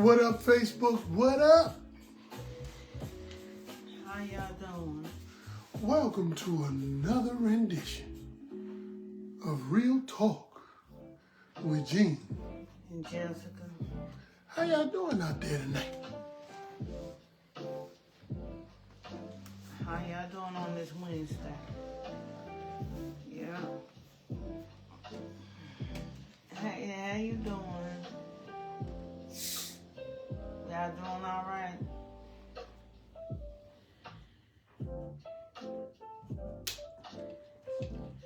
What up, Facebook? What up? How y'all doing? Welcome to another rendition of Real Talk with Gene And Jessica. How y'all doing out there tonight? How y'all doing on this Wednesday? Yeah. Hey, how you doing? Y'all doing all right?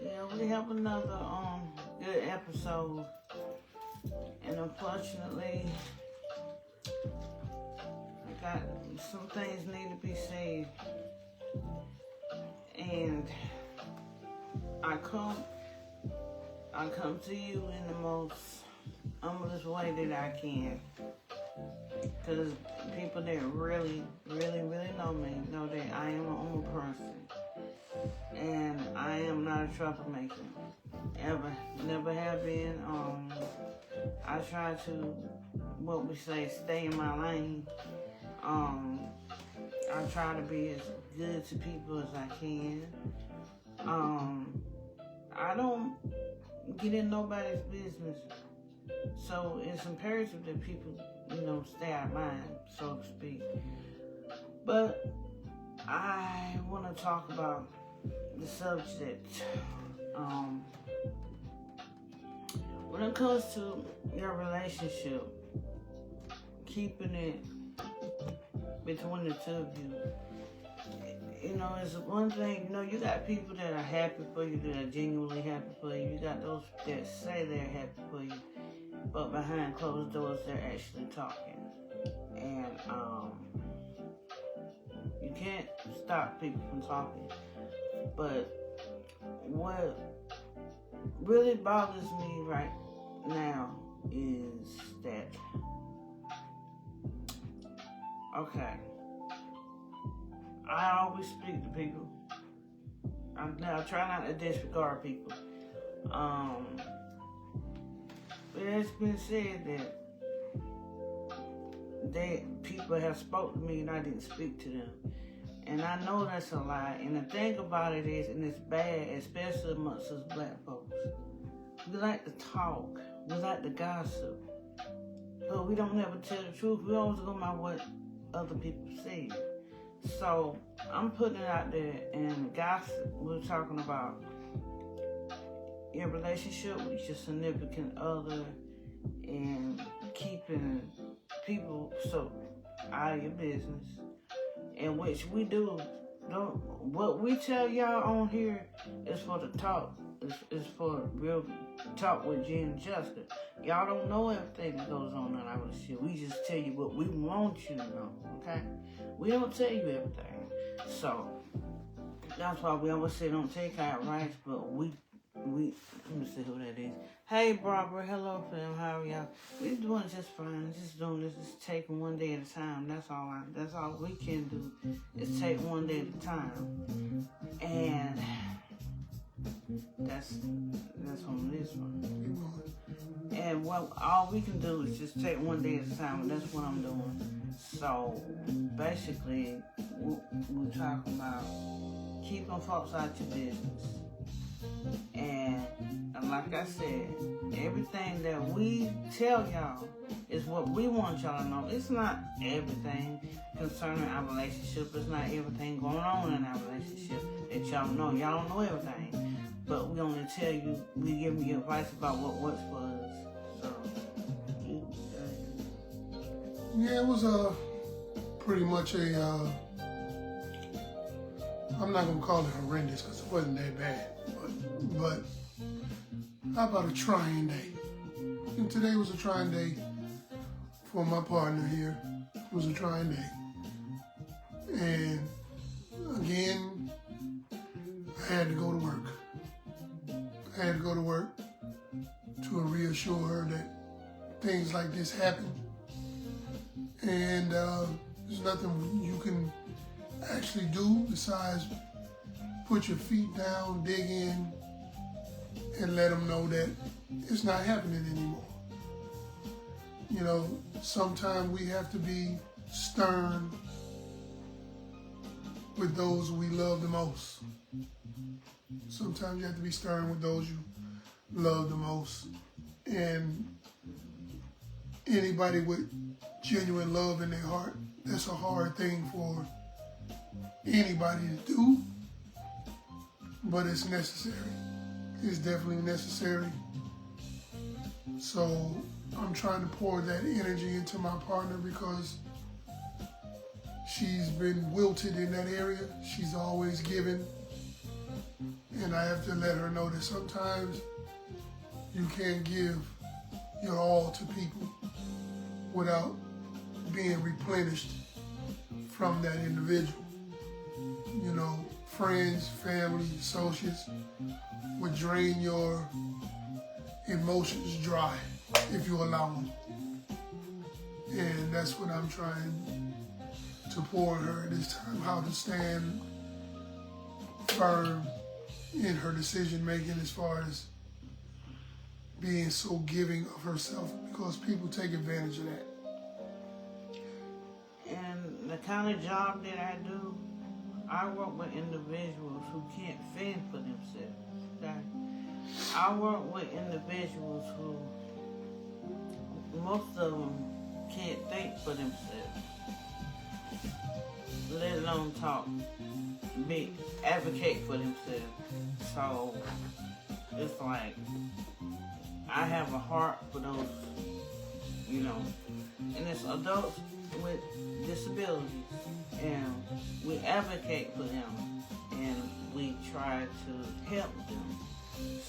Yeah, we have another good episode, and unfortunately, I got some things need to be said, and I come to you in the most humblest way that I can. Because people that really know me know that I am a humble person. And I am not a troublemaker. Ever. Never have been. I try to, what we say, stay in my lane. I try to be as good to people as I can. I don't get in nobody's business. So it's imperative that people, stay out of mine, so to speak. But I want to talk about the subject. When it comes to your relationship, keeping it between the two of you, it's one thing, you got people that are happy for you, that are genuinely happy for you. You got those that say they're happy for you, but behind closed doors, they're actually talking. And you can't stop people from talking. But what really bothers me right now is that, okay, I always speak to people. I try not to disregard people. But it's been said that people have spoke to me and I didn't speak to them. And I know that's a lie. And the thing about it is, and it's bad, especially amongst us black folks, we like to talk, we like to gossip, but we don't never tell the truth. We always go by what other people say. So I'm putting it out there, and gossip, we're talking about your relationship with your significant other and keeping people so out of your business, in which we do. What we tell y'all on here is for the talk. It's for real talk with Gene and Jessica. Y'all don't know everything that goes on in our relationship. We just tell you what we want you to know, okay? We don't tell you everything. So that's why we always say don't take our advice, but we let me see who that is. Hey Barbara, hello fam, how are y'all? We're doing just fine. Just doing this, just taking one day at a time. That's all we can do is take one day at a time. And that's on this one. And all we can do is just take one day at a time, and that's what I'm doing. So basically, we're talking about keeping folks out your business. And like I said, everything that we tell y'all is what we want y'all to know. It's not everything concerning our relationship. It's not everything going on in our relationship that y'all know. Y'all don't know everything. But we only tell you, we give you advice about what works for us. So, Yeah, it was pretty much a, I'm not going to call it horrendous because it wasn't that bad. But how about a trying day? And today was a trying day for my partner here. It was a trying day. And again, I had to go to work. I had to go to work to reassure her that things like this happen. And there's nothing you can actually do besides put your feet down, dig in, and let them know that it's not happening anymore. You know, sometimes we have to be stern with those we love the most. Sometimes you have to be stern with those you love the most. And anybody with genuine love in their heart, that's a hard thing for anybody to do, but it's necessary. It's definitely necessary. So I'm trying to pour that energy into my partner because she's been wilted in that area. She's always given. And I have to let her know that sometimes you can't give your all to people without being replenished from that individual. You know, friends, family, associates would drain your emotions dry if you allow them. And that's what I'm trying to pour her at this time, how to stand firm in her decision making as far as being so giving of herself, because people take advantage of that. And the kind of job that I do, I work with individuals who can't fend for themselves. Okay? I work with individuals who, most of them can't think for themselves, let alone talk, advocate for themselves. So it's like, I have a heart for those, you know, and it's adults with disabilities, and we advocate for them, and we try to help them.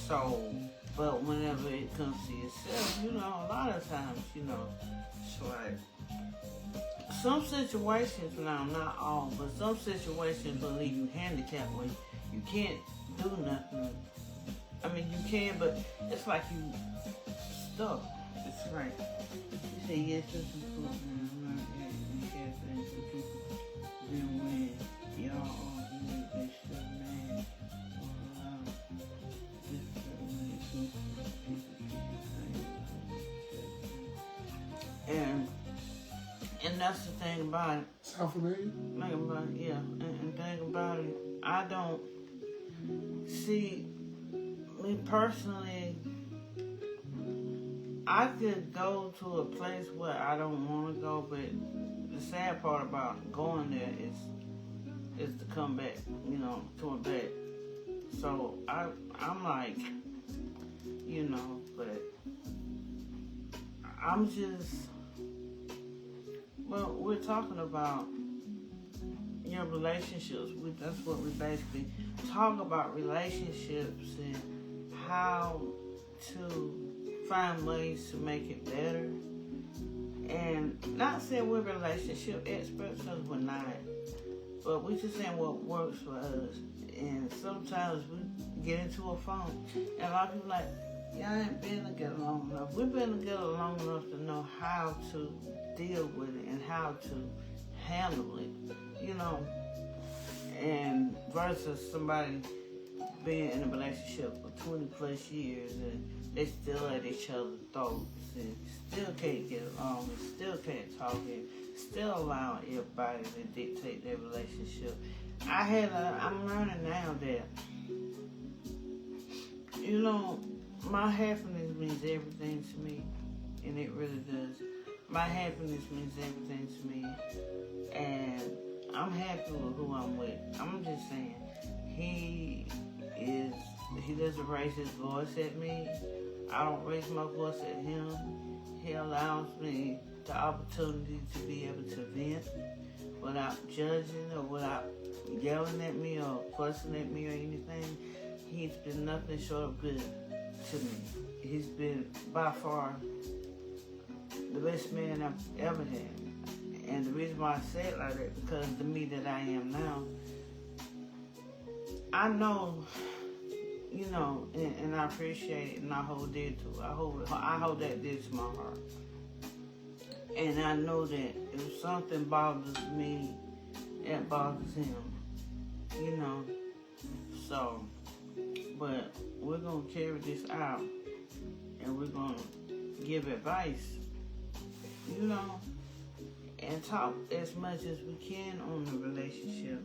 So, but whenever it comes to yourself, you know, a lot of times, you know, it's like, some situations, now not all, but some situations will leave you handicapped when you can't do nothing. I mean, you can, but it's like you stuck. It's like, you say yes to some food, man. I'm not you share things with people. Then when y'all argue, they still mad. And that's the thing about it. Sound familiar? Think about it, yeah. And think about it. I don't see, me personally, I could go to a place where I don't want to go, but the sad part about going there is to come back, you know, coming back. So I'm like, you know, but I'm just, well, we're talking about your relationships. That's what we basically talk about, relationships and how to find ways to make it better. And not saying we're relationship experts, because we're not, but we just saying what works for us. And sometimes we get into a phone, and a lot of people like, y'all ain't been together long enough. We've been together long enough to know how to deal with it and how to handle it, you know. And versus somebody being in a relationship for 20 plus years and they still at each other's throats and still can't get along and still can't talk and still allowing everybody to dictate their relationship. I'm learning now that, you know, my happiness means everything to me, and it really does. My happiness means everything to me, and I'm happy with who I'm with. I'm just saying, he doesn't raise his voice at me. I don't raise my voice at him. He allows me the opportunity to be able to vent without judging or without yelling at me or fussing at me or anything. He's been nothing short of good to me. He's been by far the best man I've ever had. And the reason why I say it like that, because the me that I am now, I know, you know, and I appreciate it, and I hold dear to it. I hold that dear to my heart. And I know that if something bothers me, it bothers him, you know. So, but we're going to carry this out, and we're going to give advice you know, and talk as much as we can on the relationship,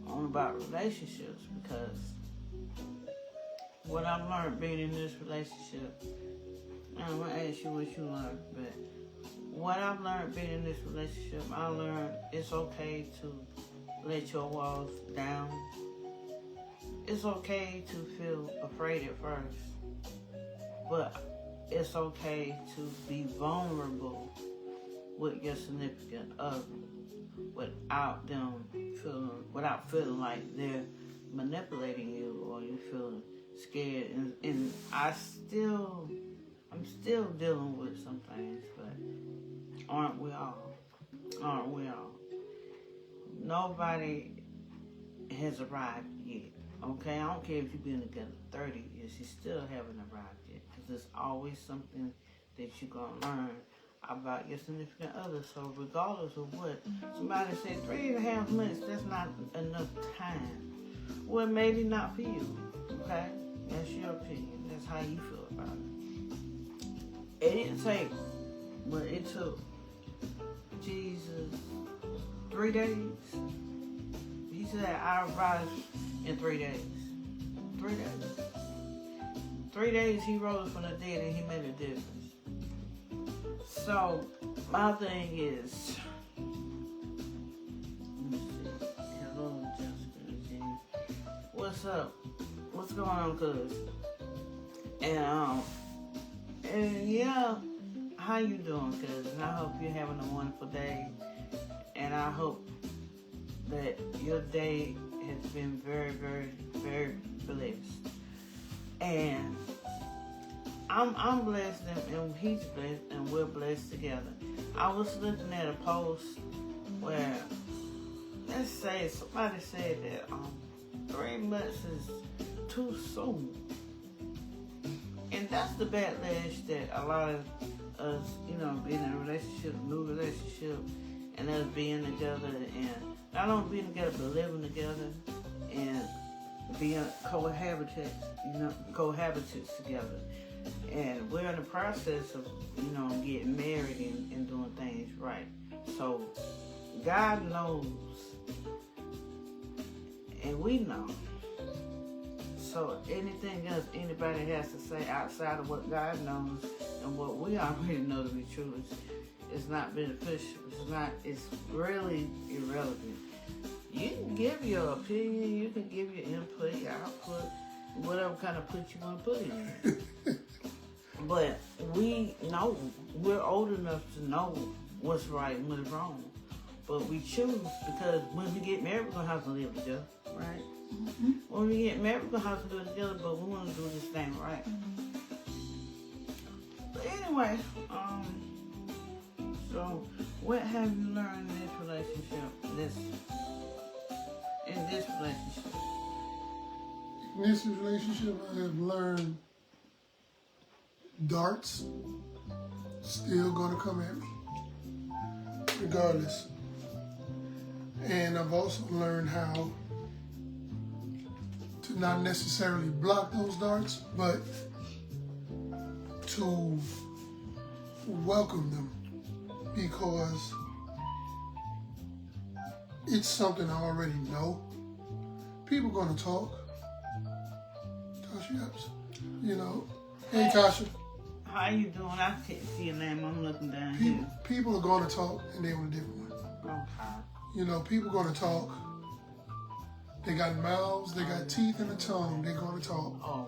about relationships, because what I've learned being in this relationship, I'm going to ask you what you learned, but what I've learned being in this relationship, I learned it's okay to let your walls down. It's okay to feel afraid at first, but it's okay to be vulnerable with your significant other without feeling like they're manipulating you or you feeling scared. And I'm still dealing with some things, but aren't we all? Aren't we all? Nobody has arrived yet. Okay, I don't care if you've been together 30 years, you still haven't arrived yet, because there's always something that you're going to learn about your significant other. So regardless of what somebody said, 3.5 months, that's not enough time. Well, maybe not for you, okay? That's your opinion. That's how you feel about it. It didn't take, but it took Jesus 3 days. He said, I arrived in 3 days. 3 days. 3 days he rose from the dead and he made a difference. So, my thing is, let me see. Hello, Jessica, Gene. What's up? What's going on, cuz? And yeah, how you doing, cuz? And I hope you're having a wonderful day. And I hope that your day has been very, very, very blessed. And I'm blessed and he's blessed and we're blessed together. I was looking at a post where, let's say somebody said that 3 months is too soon. And that's the backlash that a lot of us, you know, being in a relationship, new relationship, and us being together, and not only being together but living together and being cohabitants together. And we're in the process of, you know, getting married and doing things right. So God knows, and we know. So anything else anybody has to say outside of what God knows and what we already know to be true is not beneficial. It's really irrelevant. You can give your opinion, you can give your input, your output, whatever kind of put you want to put in there. But we know, we're old enough to know what's right and what's wrong. But we choose, because when we get married, we're going to have to live together, right? Mm-hmm. When we get married, we're going to have to live together, but we want to do this thing right. But anyway, so what have you learned in this relationship? In this relationship, I have learned darts still gonna come at me, regardless. And I've also learned how to not necessarily block those darts, but to welcome them, because it's something I already know. People gonna talk. Tasha Epps, you know. Hey, Tasha. How you doing? I can't see your name. I'm looking down here. People are gonna talk, and they want a different one. Okay. You know, people gonna talk. They got mouths, they got teeth and a tongue. They're gonna talk. Oh.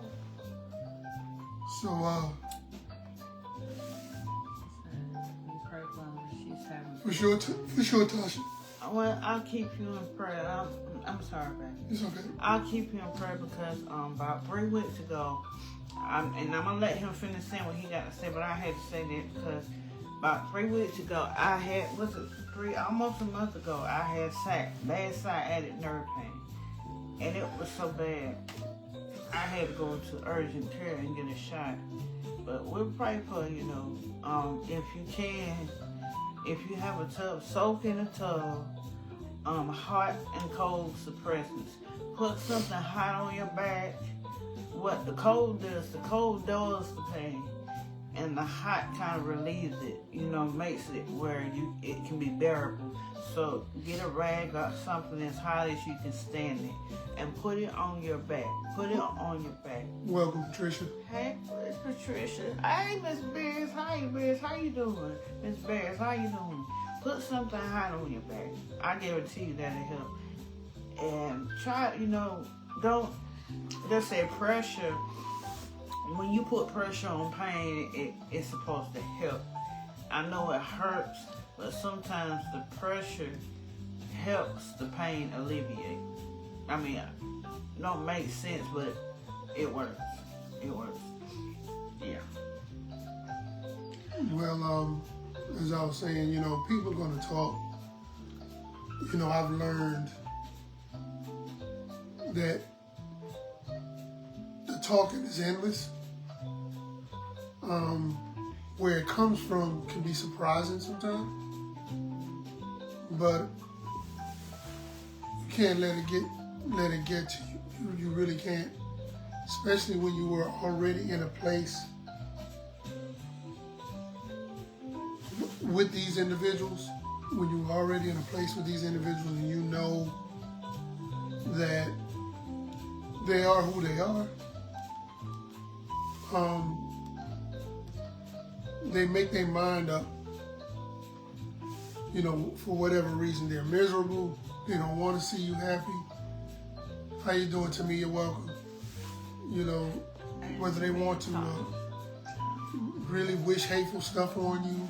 So, she's having. For sure, Tasha. Well, I'll keep you in prayer. I'm sorry, baby. It's okay. I'll keep you in prayer because about 3 weeks ago, and I'm gonna let him finish saying what he got to say, but I had to say that because about 3 weeks ago, I had, almost a month ago, I had bad sciatic nerve pain, and it was so bad, I had to go to urgent care and get a shot. But we'll pray for you, know, if you can, if you have a tub, soak in a tub, hot and cold suppressants. Put something hot on your back. What the cold does the pain. and the hot kind of relieves it, makes it where it can be bearable. So get a rag or something as hot as you can stand it and put it on your back. Put it on your back. Welcome, Patricia. Hey, Patricia. Hey, Miss Bears. Hi, Bears. How you doing? Miss Bears, how you doing? Put something hot on your back. I guarantee you that'll help. And try, don't just say pressure. When you put pressure on pain, it's supposed to help. I know it hurts, but sometimes the pressure helps the pain alleviate. I mean, it don't make sense, but it works. It works. Yeah. Well, as I was saying, people are going to talk. I've learned that the talking is endless. Where it comes from can be surprising sometimes, but you can't let it get to you. You really can't, especially when you were already in a place with these individuals. When you were already in a place with these individuals, and you know that they are who they are. They make their mind up, for whatever reason. They're miserable. They don't want to see you happy. How you doing to me? You're welcome. Whether they want to really wish hateful stuff on you,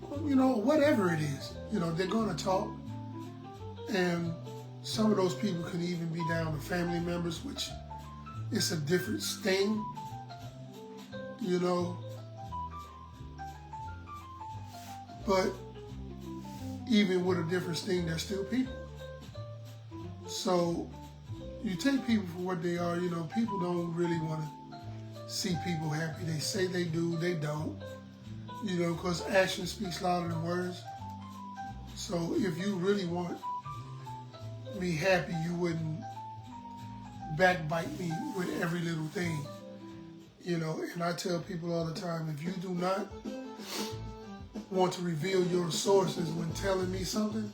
whatever it is, they're going to talk. And some of those people can even be down to family members, which it's a different sting, But even with a different sting, they're still people. So you take people for what they are. People don't really want to see people happy. They say they do, they don't. Because action speaks louder than words. So if you really want me happy, you wouldn't backbite me with every little thing. And I tell people all the time, if you do not want to reveal your sources when telling me something,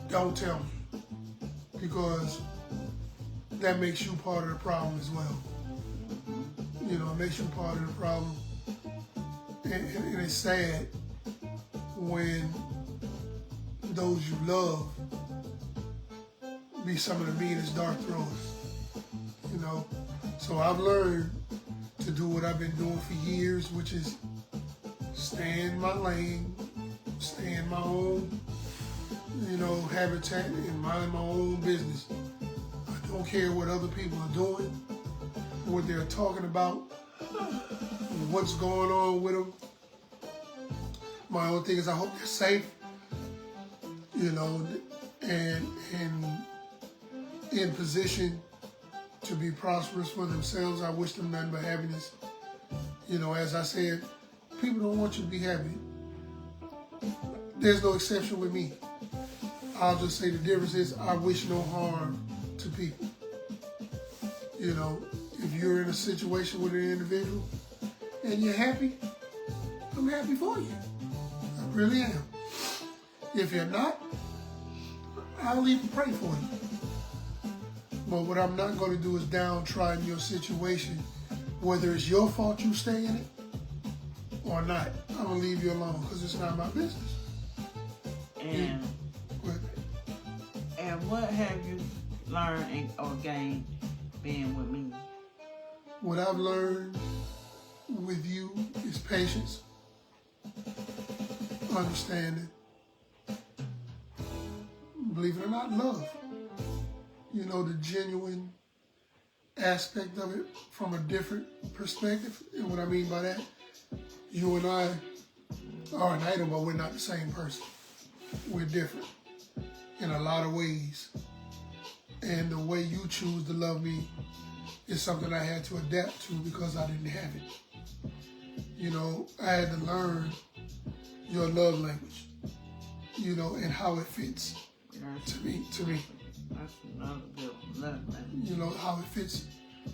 don't tell me, because that makes you part of the problem as well. It makes you part of the problem, and it's sad when those you love be some of the meanest dart throwers. So I've learned to do what I've been doing for years, which is stay in my lane, stay in my own, habitat, and mind my own business. I don't care what other people are doing, what they're talking about, what's going on with them. My own thing is I hope they're safe, and in position to be prosperous for themselves. I wish them nothing but happiness. As I said, people don't want you to be happy. There's no exception with me. I'll just say the difference is I wish no harm to people. If you're in a situation with an individual and you're happy, I'm happy for you. I really am. If you're not, I'll even pray for you. But what I'm not going to do is downtrodden your situation, whether it's your fault you stay in it or not. I'm going to leave you alone because it's not my business. And what have you learned or gained being with me? What I've learned with you is patience, understanding, believe it or not, love. The genuine aspect of it from a different perspective. And what I mean by that, you and I are an item, but we're not the same person. We're different in a lot of ways. And the way you choose to love me is something I had to adapt to because I didn't have it. I had to learn your love language, and how it fits to me. That's another good love language.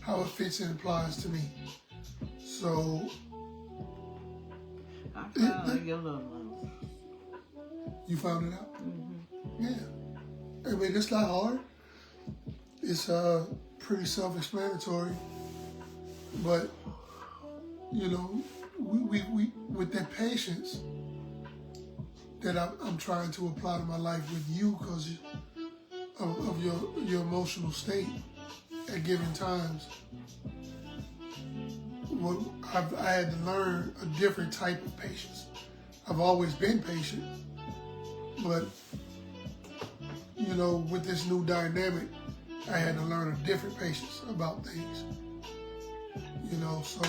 How it fits and applies to me. So I found out your loved ones. you found it out? Mm-hmm. Yeah. I mean, it's not hard. It's pretty self-explanatory. But, you know, we with that patience that I'm trying to apply to my life with you because of your emotional state at given times. Well, I had to learn a different type of patience. I've always been patient, but, you know, with this new dynamic, I had to learn a different patience about things. You know, so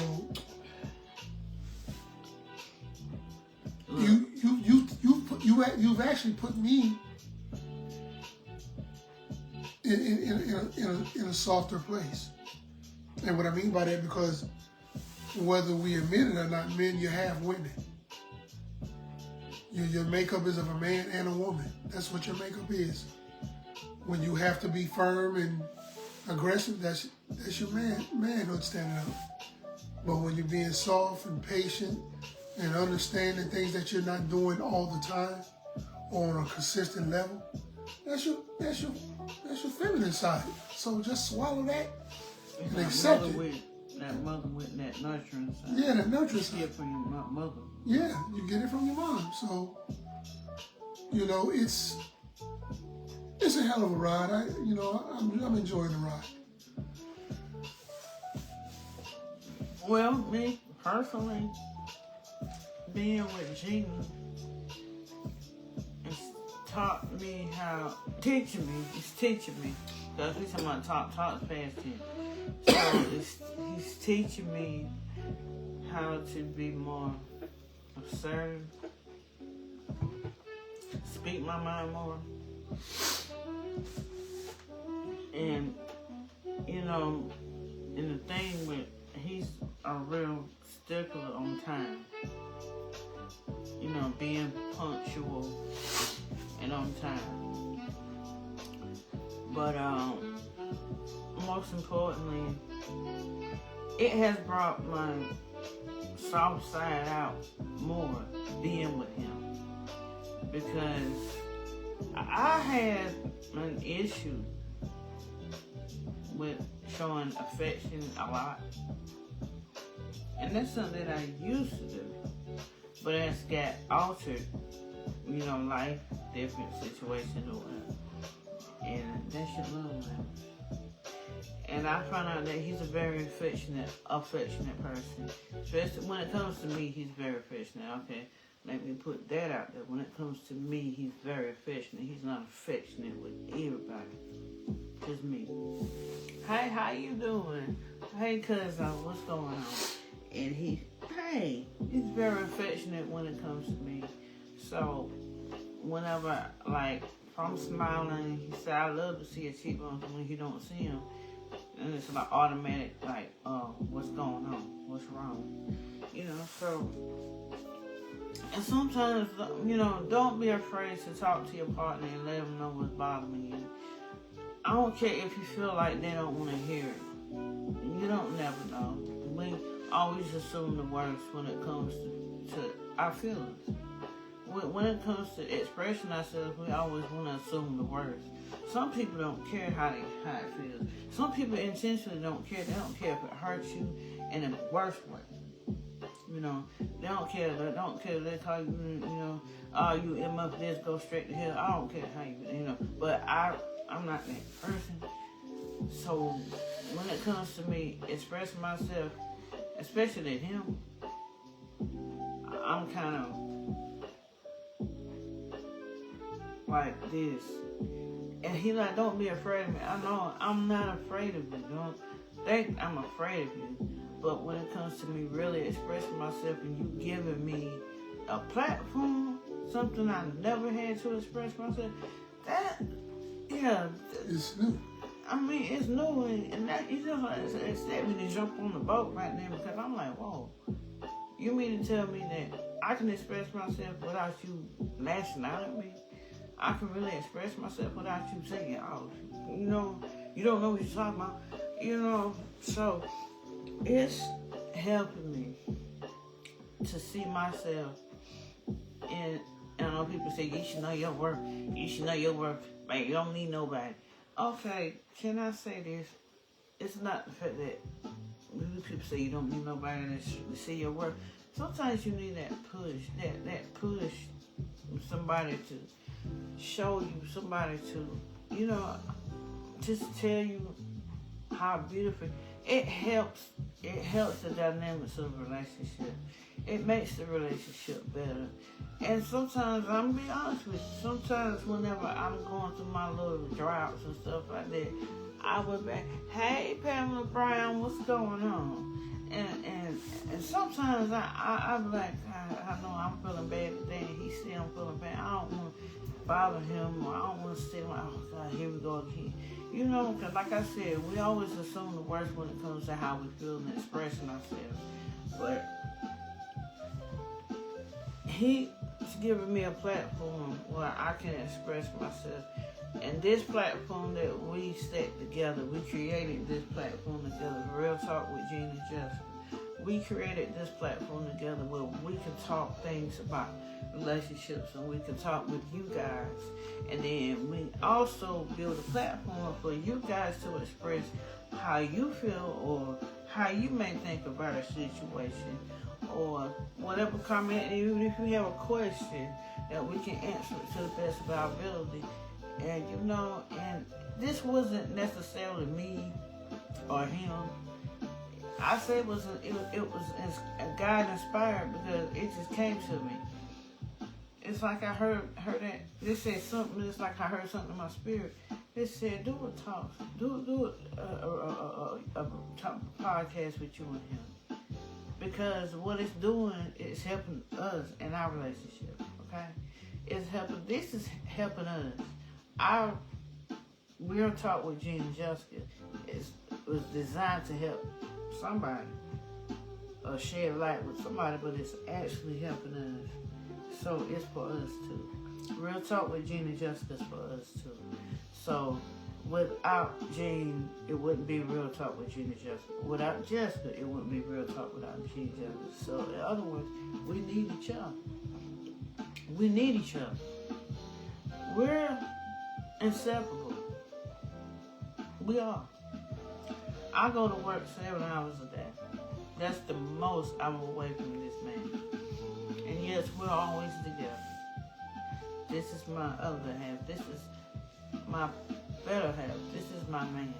you've actually put me in a softer place. And what I mean by that, because whether we admit it or not, men, you have women. Your makeup is of a man and a woman. That's what your makeup is. When you have to be firm and aggressive, that's your manhood standing up. But when you're being soft and patient and understanding things that you're not doing all the time or on a consistent level, that's your feminine side. So just swallow that and accept it. That mother with that nurturing side. Yeah, that nurturing side. You get it from your mother. Yeah, you get it from your mom. So, you know, it's a hell of a ride. I'm enjoying the ride. Well, me personally, being with Gene, it's teaching me, because we talking about talk's past tense. So he's teaching me how to be more assertive, speak my mind more, and, you know, and the thing with, he's a real stickler on time. You know, being punctual and on time. But most importantly, it has brought my soft side out more being with him. Because I had an issue with showing affection a lot. And that's something that I used to do. But it's got altered, you know, life, different situations or whatever. And that's your love language. And I found out that he's a very affectionate person. Especially when it comes to me, he's very affectionate. Okay, let me put that out there. When it comes to me, he's very affectionate. He's not affectionate with everybody. Just me. Hey, how you doing? Hey, cousin, what's going on? And he's very affectionate when it comes to me. So, whenever, like, if I'm smiling, he said, I love to see his cheekbones when he don't see them. And it's like automatic, like, what's going on? What's wrong? You know, so, and sometimes, you know, don't be afraid to talk to your partner and let them know what's bothering you. I don't care if you feel like they don't want to hear it. You don't never know. We always assume the worst when it comes to our feelings. When it comes to expressing ourselves, we always want to assume the worst. Some people don't care how it feels. Some people intentionally don't care. They don't care if it hurts you in the worst way. You know, they don't care. They don't care. They call you, you know, oh, you MF this, go straight to hell. I don't care how you know. But I'm not that person. So when it comes to me expressing myself, especially to him, I'm kind of like this. And he like, don't be afraid of me. I know I'm not afraid of you. Don't think I'm afraid of you. But when it comes to me really expressing myself and you giving me a platform, something I never had to express myself, that, yeah. It's new. I mean, it's new, and that, you just like, expect me to jump on the boat right now, because I'm like, whoa. You mean to tell me that I can express myself without you lashing out at me? I can really express myself without you saying, oh, you know, you don't know what you're talking about. You know, so it's helping me to see myself. And I know people say, you should know your worth. You should know your worth. Man, you don't need nobody. Okay, can I say this? It's not the fact that people say you don't need nobody to see your worth. Sometimes you need that push, that push from somebody to show you, somebody to, just tell you how beautiful. It helps the dynamics of the relationship. It makes the relationship better. And sometimes, I'm gonna be honest with you, sometimes whenever I'm going through my little droughts and stuff like that, I would be, hey Pamela Brown, what's going on? And sometimes I'm like, I know I'm feeling bad today, and he see I'm feeling bad. I don't want to bother him, or I don't want to stay like, oh God, here we go again. Because like I said, we always assume the worst when it comes to how we feel and expressing ourselves. But he's giving me a platform where I can express myself. And this platform that we set together, we created this platform together, Real Talk with Gene and Jessica. We created this platform together where we can talk things about relationships, and we can talk with you guys. And then we also build a platform for you guys to express how you feel or how you may think about a situation, or whatever comment, even if you have a question, that we can answer it to the best of our ability. And and this wasn't necessarily me or him. I say it was God inspired, because it just came to me. It's like I heard that. They said something. It's like I heard something in my spirit. They said, do a talk, do a podcast with you and him, because what it's doing is helping us in our relationship. Okay, it's helping. This is helping us. Our Real Talk with Gene and Jessica was designed to help somebody, or shed light with somebody, but it's actually helping us. So it's for us too. Real Talk with Gene and Jessica is for us too. So without Gene, it wouldn't be Real Talk with Gene and Jessica. Without Jessica, it wouldn't be Real Talk without Gene and Jessica. So in other words, we need each other. We need each other. We're inseparable. We are. I go to work 7 hours a day. That's the most I'm away from this man. And yes, we're always together. This is my other half. This is my better half. This is my man.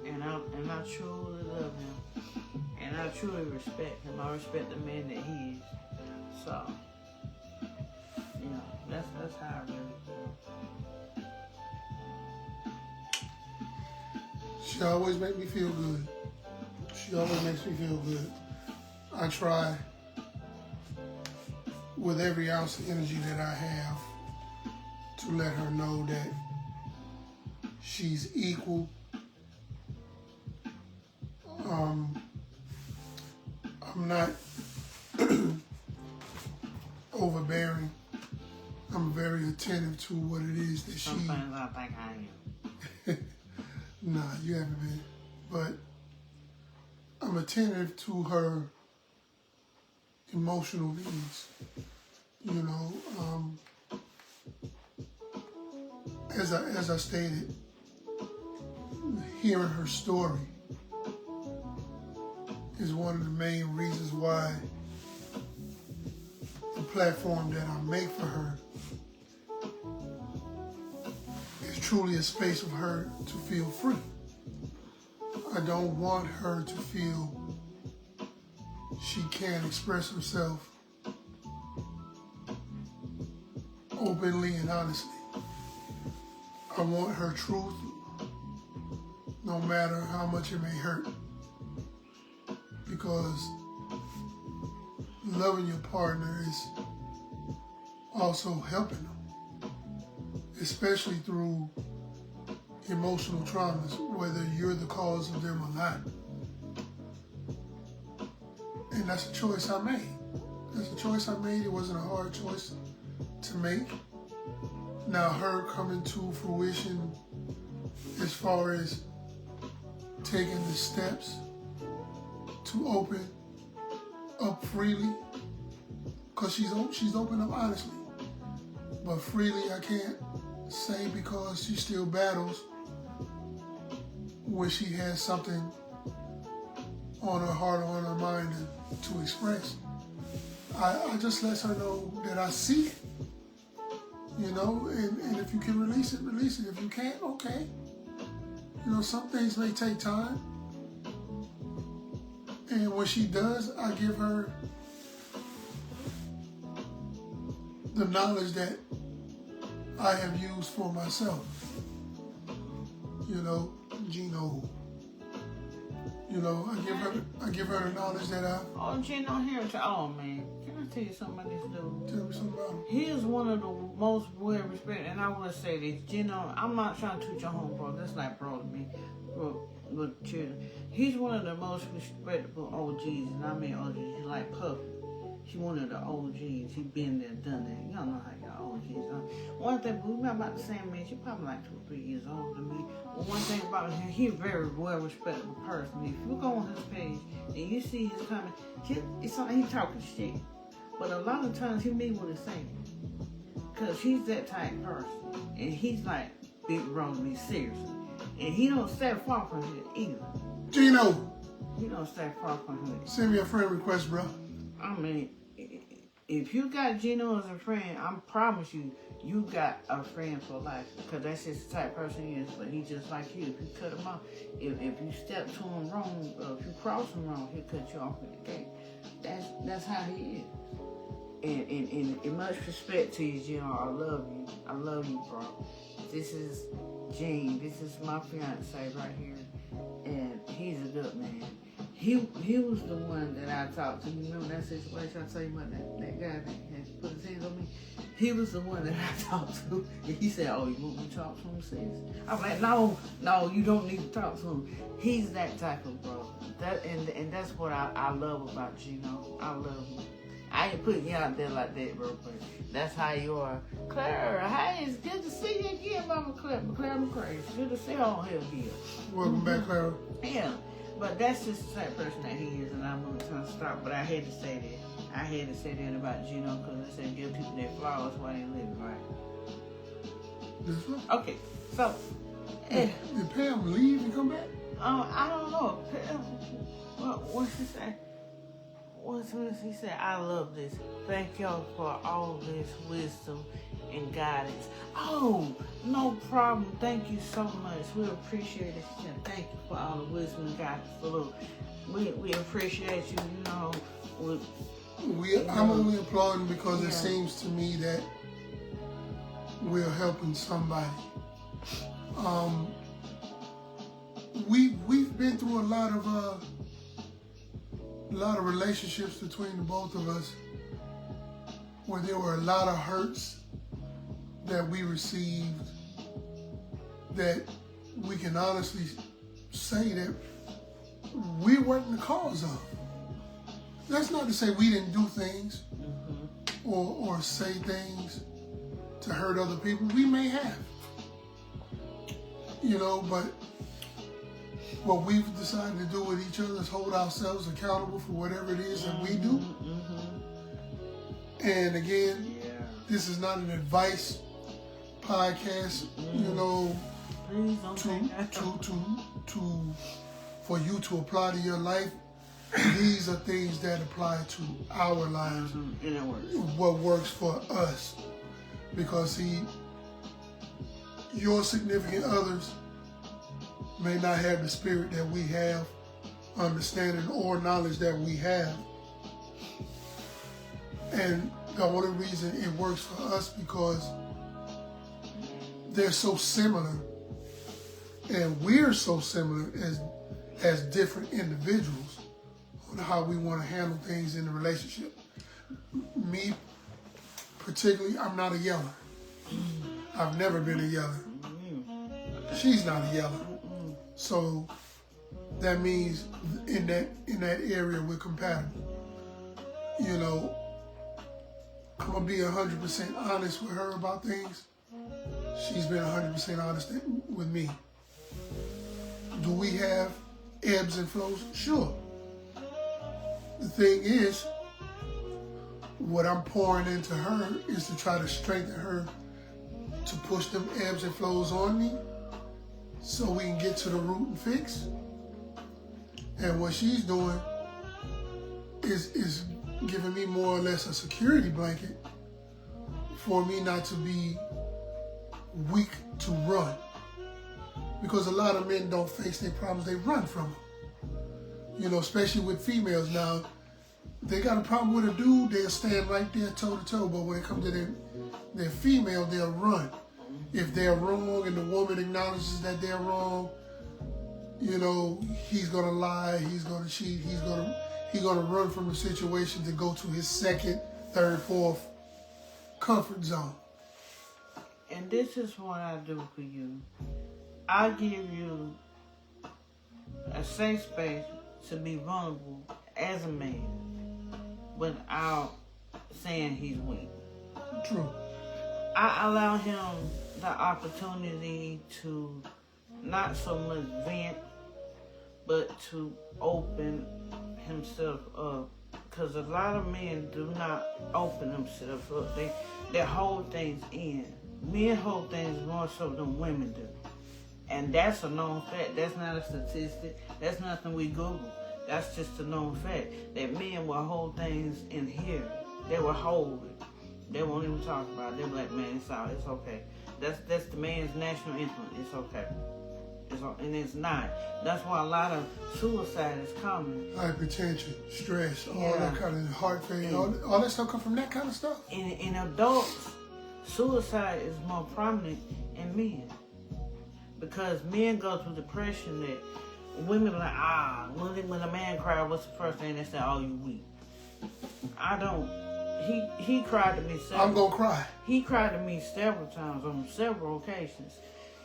And I truly love him. And I truly respect him. I respect the man that he is. So, that's how I really feel. She always makes me feel good. She always makes me feel good. I try with every ounce of energy that I have to let her know that she's equal. I'm not overbearing. I'm very attentive to what it is that she... Sometimes I think I am. Nah, you haven't been. But I'm attentive to her emotional needs. As I stated, hearing her story is one of the main reasons why the platform that I make for her is truly a space for her to feel free. I don't want her to feel she can't express herself openly and honestly. I want her truth, no matter how much it may hurt. Because loving your partner is also helping them, especially through emotional traumas, whether you're the cause of them or not. And that's a choice I made. That's a choice I made. It wasn't a hard choice to make. Now, her coming to fruition as far as taking the steps to open up freely, because she's opened up honestly. But freely I can't say, because she still battles when she has something on her heart or on her mind to express. I just let her know that I see it, you know, and if you can release it, release it. If you can't, okay. You know, some things may take time. And when she does, I give her the knowledge that I have used for myself. You know, Gino. You know, I give her the knowledge that I. Oh, Gino, here. Oh man, can I tell you something about this dude? Tell me something about him. He is one of the most well respected, and I will say this, Gino. I'm not trying to toot your home, bro. That's like bro to me, with children. He's one of the most respectable OGs, and I mean OGs. He's like Puffy. He one of the OGs. He been there, done that. Y'all know how y'all OGs are. One thing, we about the same age. He probably like 2 or 3 years older than me. But one thing about him, he's a very well respectable person. If you go on his page and you see his comment, it's something he talking shit. But a lot of times he mean what he's saying. Cause he's that type of person. And he's like big bro to me, seriously. And he don't stay far from it either. Gino! He don't stay far from it. Send me a friend request, bro. I mean, if you got Gino as a friend, I promise you, you got a friend for life. Because that's just the type of person he is. But he's just like you. If you cut him off, if you step to him wrong, or if you cross him wrong, he'll cut you off in the gate. That's how he is. And much respect to you, Gino. I love you. I love you, bro. This is Gene. This is my fiance right here. And he's a good man. He was the one that I talked to. You remember that situation I tell you about that guy that had put his hands on me? He was the one that I talked to. And he said, oh, you want me to talk to him, sis? I'm like, no, you don't need to talk to him. He's that type of bro. And that's what I love about Gino. I love him. I ain't putting you out there like that, bro, but that's how you are. Clara, hey, it's good to see you again, Mama Clara. Clara McCray, it's good to see you on here again. Welcome back, Clara. Yeah, but that's just the type of person that he is, and I'm going to stop, but I had to say that. I had to say that about Gino, because I said give people their flowers while they live, right? That's right. Okay, so. Did Pam leave and come back? I don't know. Pam, what's she say? He said, I love this. Thank y'all for all this wisdom and guidance. Oh, no problem. Thank you so much. We appreciate it. Thank you for all the wisdom and guidance. So look, we appreciate you, you know. I'm only applauding because it seems to me that we're helping somebody. We've been through a lot of relationships between the both of us where there were a lot of hurts that we received that we can honestly say that we weren't the cause of. That's not to say we didn't do things or say things to hurt other people. We may have, you know, but what we've decided to do with each other is hold ourselves accountable for whatever it is that we do. And again, this is not an advice podcast, you know, for you to apply to your life. These are things that apply to our lives. What works for us. Because see, your significant others may not have the spirit that we have, understanding or knowledge that we have. And the only reason it works for us because they're so similar and we're so similar as different individuals on how we want to handle things in the relationship. Me, particularly, I'm not a yeller. I've never been a yeller. She's not a yeller. So that means in that area we're compatible. You know, I'm gonna be 100% honest with her about things. She's been 100% honest with me. Do we have ebbs and flows? Sure. the thing is, what I'm pouring into her is to try to strengthen her to push them ebbs and flows on me so we can get to the root and fix. And what she's doing is giving me more or less a security blanket for me not to be weak to run. Because a lot of men don't face their problems, they run from them. You know, especially with females now. They got a problem with a dude, they'll stand right there toe to toe, but when it comes to their female, they'll run. If they're wrong and the woman acknowledges that they're wrong, you know, he's gonna lie, he's gonna cheat, he's gonna run from the situation to go to his second, third, fourth comfort zone. And this is what I do for you. I give you a safe space to be vulnerable as a man without saying he's weak. True. I allow him the opportunity to not so much vent, but to open himself up. Because a lot of men do not open themselves up. They hold things in. Men hold things more so than women do. And that's a known fact. That's not a statistic. That's nothing we Google. That's just a known fact. That men will hold things in here. They will hold it. They won't even talk about it. They'll be like, man, it's okay. That's the man's national anthem. It's okay. And it's not. That's why a lot of suicide is common. Hypertension, stress, all that kind of heart failure, all that stuff come from that kind of stuff. In adults, suicide is more prominent in men. Because men go through depression that women are like, when a man cries, what's the first thing they say? Oh, you weak. I don't. He cried to me several. I'm gonna cry. He cried to me several times on several occasions.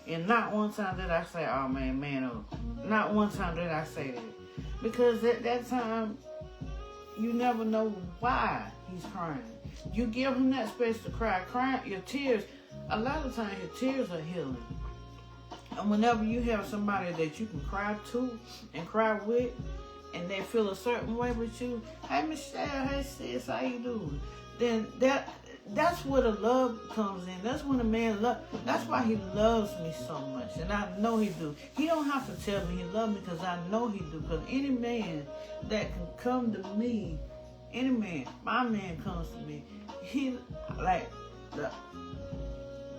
And not one time did I say, oh man up. Not one time did I say that. Because at that time, you never know why he's crying. You give him that space to cry. Crying, your tears, a lot of times your tears are healing. And whenever you have somebody that you can cry to and cry with, and they feel a certain way with you, hey Michelle, hey sis, how you doing? Then that's where the love comes in. That's when a man that's why he loves me so much. And I know he do. He don't have to tell me he loves me because I know he do. Because any man that can come to me, any man, my man comes to me,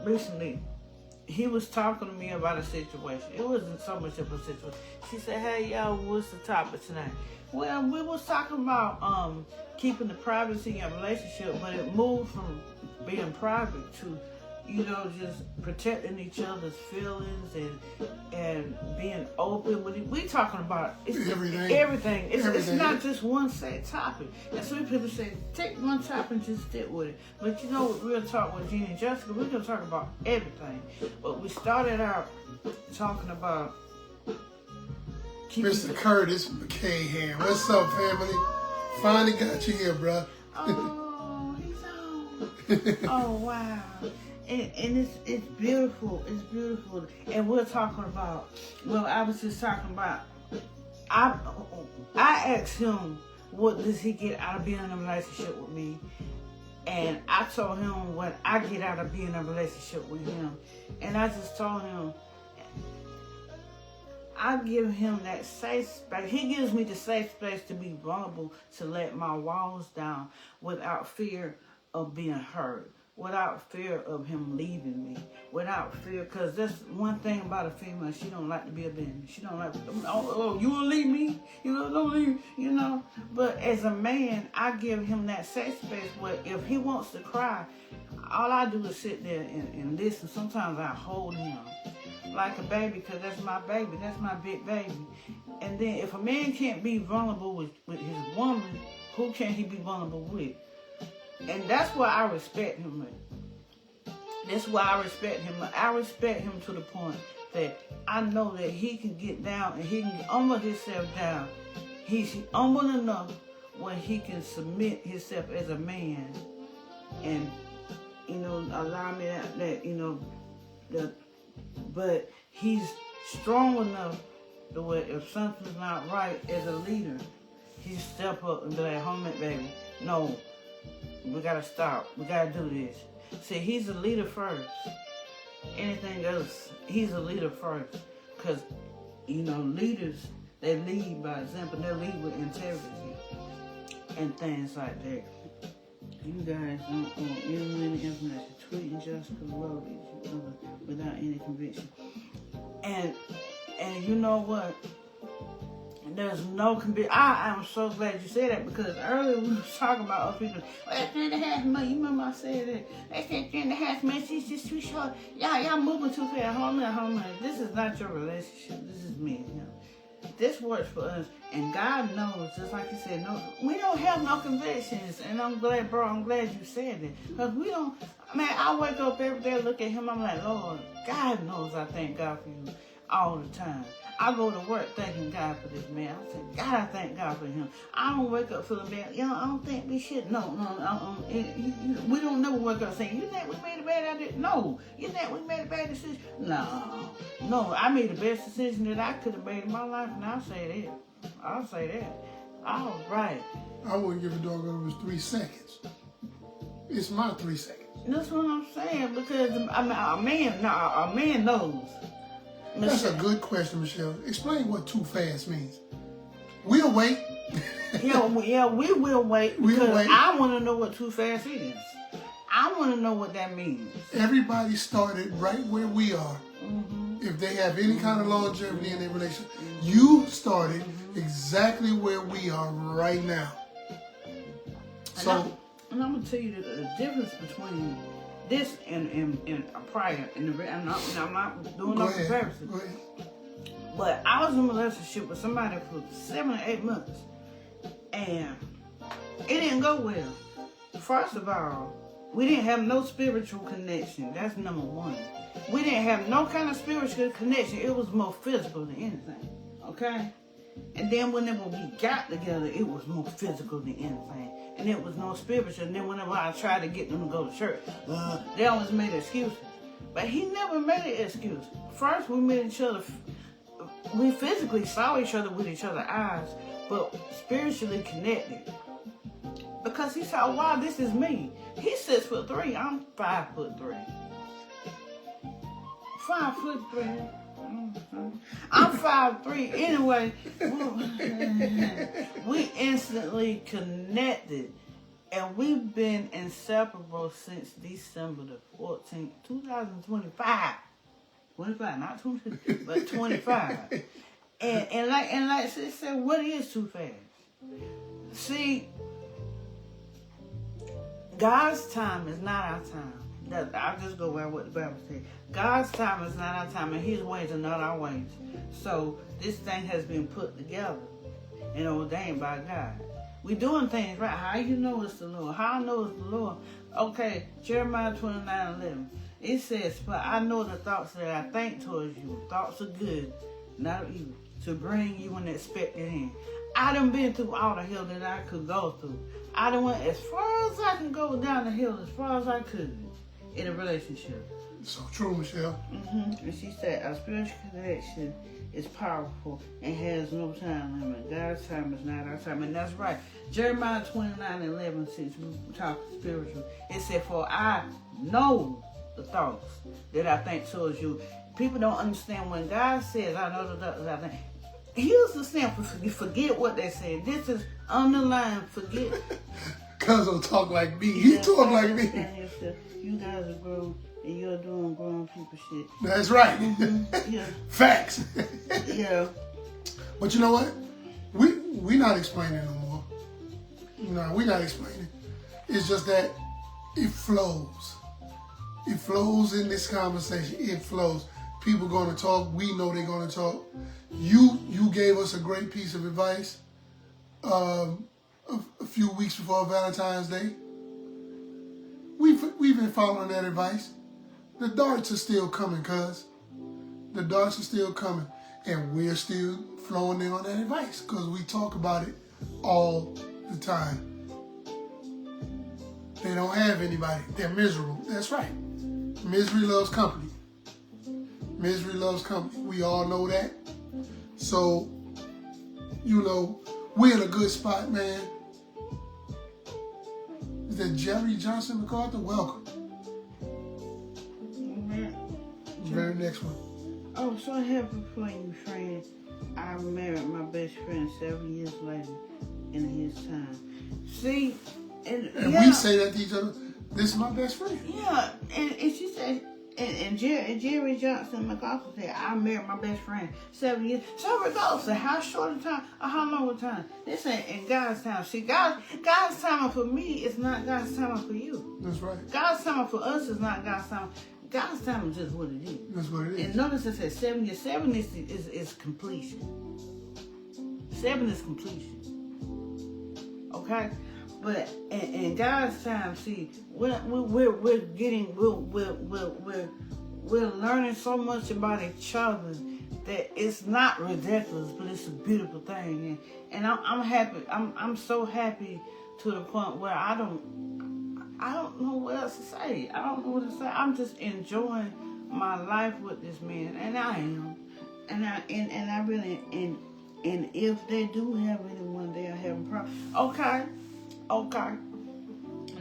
recently, he was talking to me about a situation. It wasn't so much of a situation. She said, hey, y'all, what's the topic tonight? Well, we was talking about keeping the privacy in your relationship, but it moved from being private to, just protecting each other's feelings and being open. We talking about everything. It's not just one set topic. And some people say, take one topic and just stick with it. But Real Talk with Gene and Jessica, we're going to talk about everything. But we started out talking about Mr. Curtis McKay here. What's up, family? Finally got you here, bro. Oh, he's on. Oh, wow. And it's beautiful. It's beautiful. And we're talking about, I was just talking about, I asked him, what does he get out of being in a relationship with me? And I told him what I get out of being in a relationship with him. And I just told him, I give him that safe space. He gives me the safe space to be vulnerable, to let my walls down without fear of being hurt, without fear of him leaving me, without fear, because that's one thing about a female, she don't like to be abandoned. She don't like, you will leave me? Don't leave, But as a man, I give him that safe space where if he wants to cry, all I do is sit there and listen. Sometimes I hold him like a baby, because that's my baby. That's my big baby. And then if a man can't be vulnerable with his woman, who can he be vulnerable with? And that's why I respect him, man. That's why I respect him. I respect him to the point that I know that he can get down and he can humble himself down. He's humble enough where he can submit himself as a man and, allow me that, but he's strong enough to where if something's not right as a leader, he step up and be like, hold on, baby. No, we gotta stop. We gotta do this. See, he's a leader first. Anything else, he's a leader first. Because, leaders, they lead by example. They lead with integrity and things like that. You guys don't want any information. Tweeting Jessica wrote each other without any conviction. And you know what? There's no conviction. I am so glad you said that, because earlier we was talking about other people. Well, 3.5 months. You remember I said that? They said 3.5 months. She's just too short. Y'all moving too fast. Hold on. This is not your relationship. This is me and him. This works for us, and God knows, just like you said, no, we don't have no convictions, and I'm glad you said that, because we don't, I wake up every day, look at him, I'm like, Lord, God knows I thank God for you all the time. I go to work thanking God for this man. I say, God, I thank God for him. I don't wake up feeling bad. I don't think we should. No. We don't never wake up saying, you think we made a bad idea? No. You think we made a bad decision? No. I made the best decision that I could have made in my life, and I'll say that. All right. I wouldn't give a dog over 3 seconds. It's my 3 seconds. That's what I'm saying, because a man knows. That's a good question, Michelle. Explain what too fast means. We'll wait. Yeah, we will wait, because I want to know what too fast is. I want to know what that means. Everybody started right where we are. Mm-hmm. If they have any kind of longevity in their relationship, you started exactly where we are right now. So, and I'm gonna tell you the difference between this and prior, I'm not doing no comparison. Go ahead. But I was in a relationship with somebody for 7 or 8 months, and it didn't go well. First of all, we didn't have no spiritual connection. That's number one. We didn't have no kind of spiritual connection. It was more physical than anything. Okay? And then whenever we got together, it was more physical than anything. And it was no spiritual. And then whenever I tried to get them to go to church, they always made excuses. But he never made an excuse. First, we met each other. We physically saw each other with each other's eyes, but spiritually connected. Because he said, wow, this is me. He's 6'3". I'm 5'3". 5'3". I'm 5'3". Anyway, we instantly connected, and we've been inseparable since December the 14th, 2025. 25, not 20, but 25. And like she said, what is too fast? See, God's time is not our time. I'll just go by what the Bible says. God's time is not our time, and His ways are not our ways. So this thing has been put together and ordained by God. We're doing things right. How you know it's the Lord? How I know it's the Lord? Okay, Jeremiah 29:11. It says, "For I know the thoughts that I think towards you, thoughts of good, not of evil, to bring you an expected end." I done been through all the hell that I could go through. I done went as far as I can go down the hill, as far as I could in a relationship. So true, Michelle. And she said, our spiritual connection is powerful and has no time limit. God's time is not our time. And that's right. Jeremiah 29:11, since we talk spiritual, it said, "For I know the thoughts that I think towards you." People don't understand when God says, "I know the thoughts that I think." Here's the sample. Forget what they said. This is underline. Forget. Cuz will talk like me. He talk like me. You guys are grown and you're doing grown people shit. That's right. Yeah. Facts. Yeah. But you know what? We not explaining no more. No, we're not explaining. It's just that it flows. It flows in this conversation. It flows. People going to talk. We know they're going to talk. You gave us a great piece of advice a few weeks before Valentine's Day. We've been following that advice. The darts are still coming, cuz. The darts are still coming. And we're still flowing in on that advice because we talk about it all the time. They don't have anybody. They're miserable. That's right. Misery loves company. Misery loves company. We all know that. So, we're in a good spot, man. Is that Jerry Johnson MacArthur? Welcome. Very next one. Oh, so happy for you, friend. I married my best friend 7 years later in his time. See, and we say that to each other. This is my best friend. Yeah, and she said, and Jerry Johnson MacArthur said, I married my best friend 7 years. So regardless of how short a time or how long a time, this ain't in God's time. See, God's timing for me is not God's timing for you. That's right. God's timing for us is not God's timing. God's time is just what it is. That's what it is. And notice it says 7 years. 7 is completion. 7 is completion. Okay? But in God's time, see, we're learning so much about each other that it's not ridiculous, but it's a beautiful thing. And I'm happy. I'm so happy to the point where I don't know what else to say. I don't know what to say. I'm just enjoying my life with this man, and I am. And I really and if they do have anyone they are having problems, okay.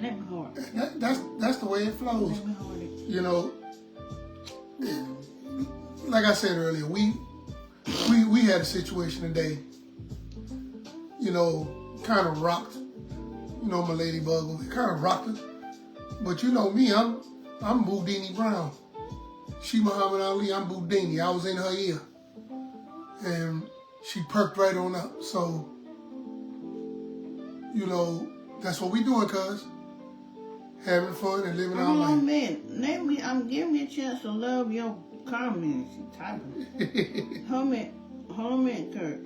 Let me hold it. That's the way it flows. Let me hold it. You know, like I said earlier, we had a situation today. You know, kind of rocked. You know, my ladybug, it kind of rocked her. But you know me, I'm Boudini Brown. She Muhammad Ali, I'm Boudini. I was in her ear. And she perked right on up. So, you know, that's what we doing, cuz. Having fun and living our life. Oh man, I'm giving me a chance to love your comments. You typing. Hold a minute, Kurt.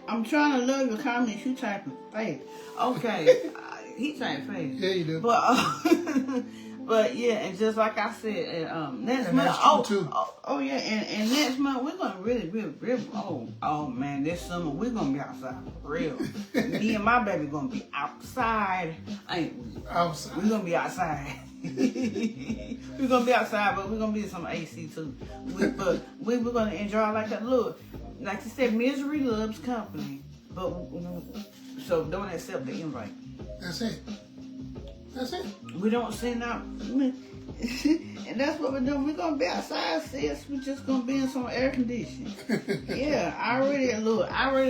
I'm trying to love your comments. You typing fast. Okay. He typing fast. Yeah, you do. But yeah, and just like I said, next month. Oh yeah, and next month we're gonna really. Oh man, this summer we're gonna be outside for real. Me and my baby gonna be outside. Ain't we? Outside. We're gonna be outside. We're gonna be outside, but we're gonna be in some AC too. But we're gonna enjoy like that. Look, like you said, misery loves company. But so don't accept the invite. That's it. We don't send out, and that's what we're doing. We're gonna be outside, sis. We're just gonna be in some air conditioning. Yeah, I already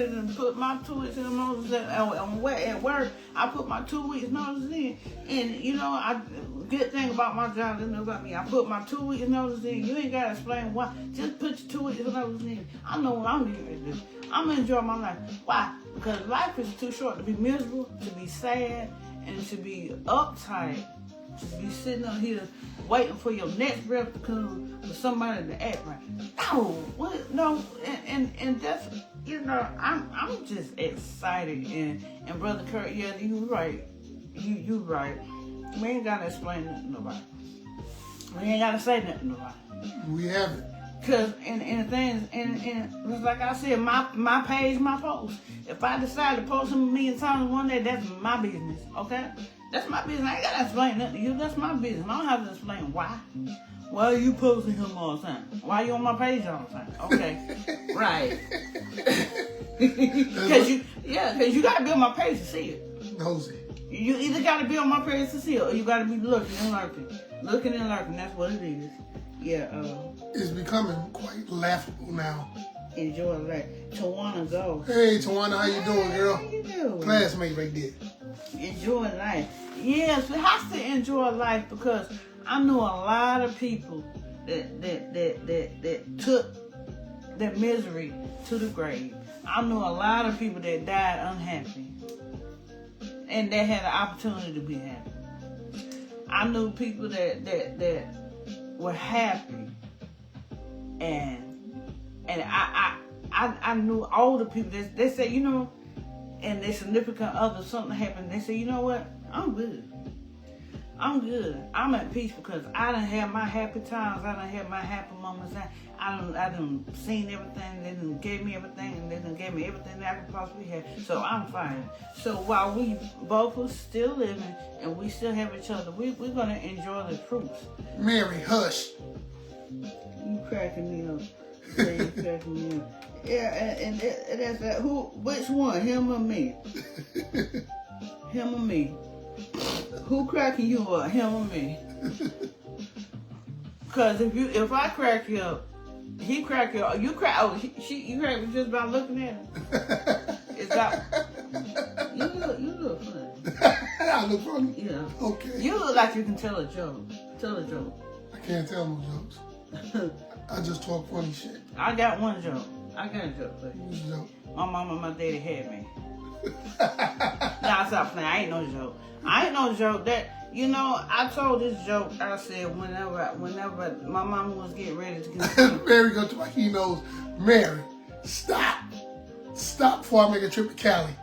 done put my 2 weeks in notice at work. I put my 2 weeks notice in, and you know, good thing about my job, they know about me. I put my 2 weeks notice in. You ain't gotta explain why. Just put your 2 weeks notice in. I know what I'm doing. I'm gonna enjoy my life. Why? Because life is too short to be miserable, to be sad, and to be uptight, to be sitting up here waiting for your next breath to come for somebody to act right. No, and that's, you know, I'm just excited, and Brother Kurt, yeah, you right. You right. We ain't gotta explain nothing to nobody. We ain't gotta say nothing to nobody. We have it. Cause and the things and just like I said, my page, my post. If I decide to post him 1,000,000 times one day, that's my business. Okay, that's my business. I ain't gotta explain nothing to you. That's my business. I don't have to explain why. Why are you posting him all the time? Why are you on my page all the time? Okay, right. Cause you gotta be on my page to see it. Nosy. You either gotta be on my page to see it, or you gotta be looking and lurking. That's what it is. Yeah. It's becoming quite laughable now. Enjoy life. Tawana, go. Hey, Tawana, how you doing, girl? How you doing? Classmate right there. Enjoy life. Yes, we have to enjoy life because I know a lot of people that took their misery to the grave. I know a lot of people that died unhappy, and they had an opportunity to be happy. I knew people that were happy, and I knew older people that they said, you know, and their significant other, something happened. They said, you know what? I'm good. I'm at peace because I done had my happy times. I done had my happy moments. I done seen everything. They done gave me everything, and they done gave me everything that I could possibly have. So I'm fine. So while we both are still living and we still have each other, we're going to enjoy the fruits. Mary, hush. You cracking me up. Say you cracking me up. Yeah, and that's that. Which one? Him or me? Him or me? Who cracking you up? Him or me? Cause if I crack you up, he crack you up. You crack. Oh, you crack me just by looking at him. Is that? You look funny. I look funny? Yeah. Okay. You look like you can tell a joke. Tell a joke. I can't tell no jokes. I just talk funny shit. I got one joke. I got a joke for you. What's the joke? My mama and my daddy had me. Nah, stop playing. I ain't no joke. I ain't no joke. That, you know, I told this joke. I said whenever my mama was getting ready to get Mary go to my, he knows. Mary, stop before I make a trip to Cali.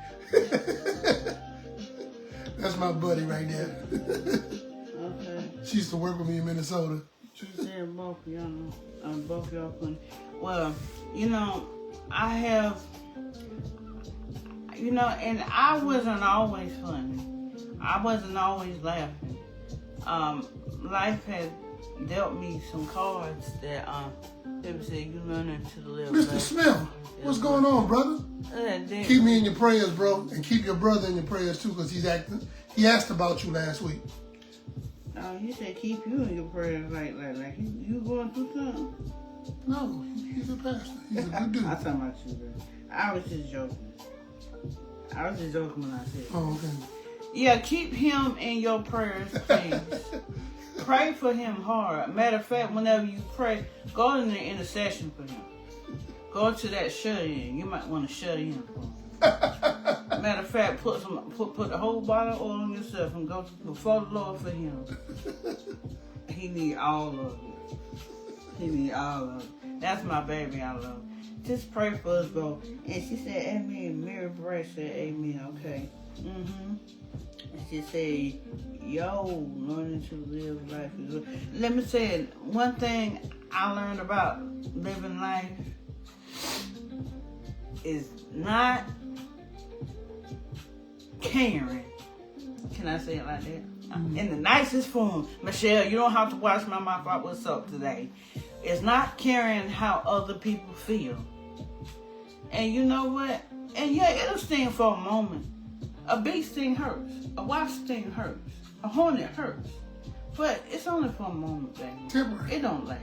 That's my buddy right there. Okay. She used to work with me in Minnesota. She said both of y'all, both y'all funny. Well, you know, I have, you know, and I wasn't always funny. I wasn't always laughing. Life had dealt me some cards that people say you learning to live. Mr. Smith, what's going on, brother? Keep me in your prayers, bro, and keep your brother in your prayers too, because he asked about you last week. He said keep you in your prayers, like you going through something. No, he's a pastor. He's a good dude. I'm talking about you, bro. I was just joking. When I said. Oh, okay. Yeah, keep him in your prayers, please. Pray for him hard. Matter of fact, whenever you pray, go in the intercession for him. Go to that shut-in. You might want to shut in for him. Matter of fact, put the whole bottle of oil on yourself and go before the Lord for him. He need all of it. That's my baby I love. Just pray for us, bro. And she said, amen. Mary Bray said, amen. Okay. And she said, yo, learning to live life is good. Let me say it. One thing I learned about living life is not caring. Can I say it like that? In the nicest form. Michelle, you don't have to wash my mouth out with soap today. It's not caring how other people feel. And you know what? And yeah, it'll sting for a moment. A bee sting hurts. A wasp sting hurts. A hornet hurts. But it's only for a moment, baby. Temporary. It don't last.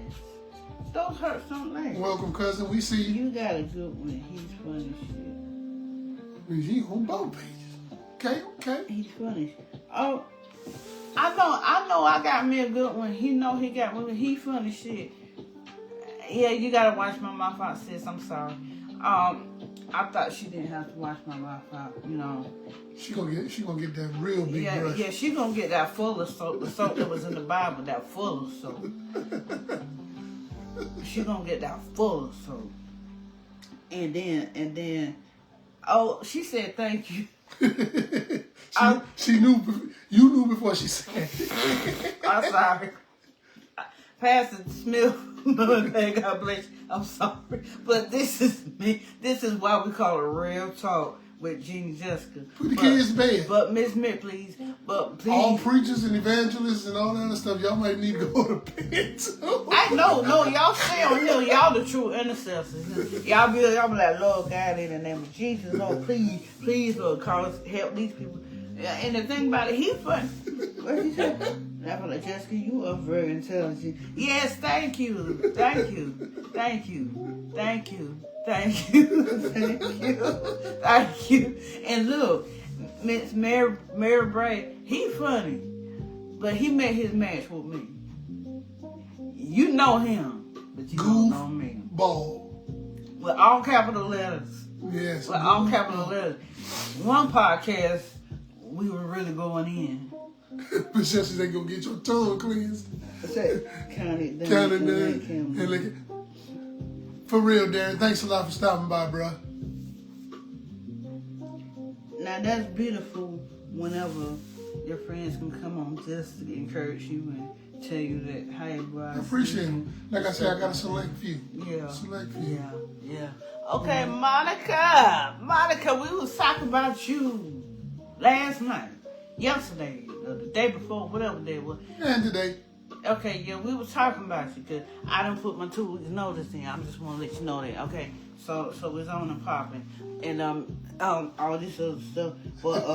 Those hurts don't last. Welcome, cousin. We see you. You got a good one. He's funny shit. He's on both pages. Okay. He's funny. Oh, I know I got me a good one. He know he got one. He funny shit. Yeah, you gotta wash my mouth out, sis. I'm sorry. I thought she didn't have to wash my mouth out, you know. She gonna get that real big brush. Yeah, she gonna get that full of soap, the soap that was in the Bible, that full of soap. She gonna get that full of soap. And then, oh, she said thank you. she knew, you knew before she said it. I'm sorry. Pastor Smith, God bless you. I'm sorry. But this is me. This is why we call it Real Talk with Gene Jessica. Put the kids to bed. But Miss Mitt, please. But please. All preachers and evangelists and all that other stuff, y'all might need to go to bed too. I know, y'all stay on here. Y'all the true intercessors. Y'all be like, Lord God, in the name of Jesus, Lord, please, Lord, help these people. And the thing about it, he's funny. What he said? And I'm like, Jessica, you are very intelligent. Yes, thank you. And look, Miss Mary Bray, he funny, but he made his match with me. You know him, but you don't know me. Ball. With all capital letters. Yes. With all capital letters. One podcast, we were really going in. But just they go get your tongue cleansed. Count it down. And lick it. For real, Darren. Thanks a lot for stopping by, bro. Now that's beautiful whenever your friends can come on just to encourage you and tell you that, hey, bro. I appreciate it. Like I said, I got a select few. Yeah. Select few. Yeah. Okay, Monica, we was talking about you last night, yesterday, or the day before, whatever day it was. And today. Okay, yeah, we was talking about you because I done put my 2 weeks notice in. I just want to let you know that. Okay, so it's on and popping, and all this other stuff. But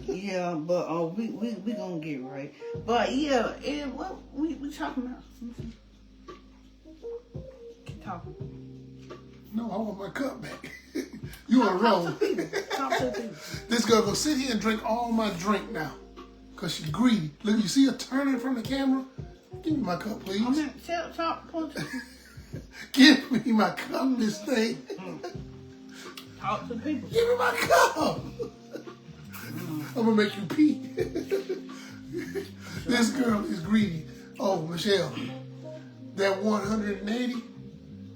yeah, but we gonna get right. But yeah, what we talking about? Keep talking. No, I want my cup back. You on a roll. Talk to people. This girl gonna sit here and drink all my drink now. Because she's greedy. Look, you see her turning from the camera? Give me my cup, please. I'm talk to Give me my cup, Miss Thing. Talk to people. Give me my cup. I'm gonna make you pee. This girl is greedy. Oh, Michelle, that 180,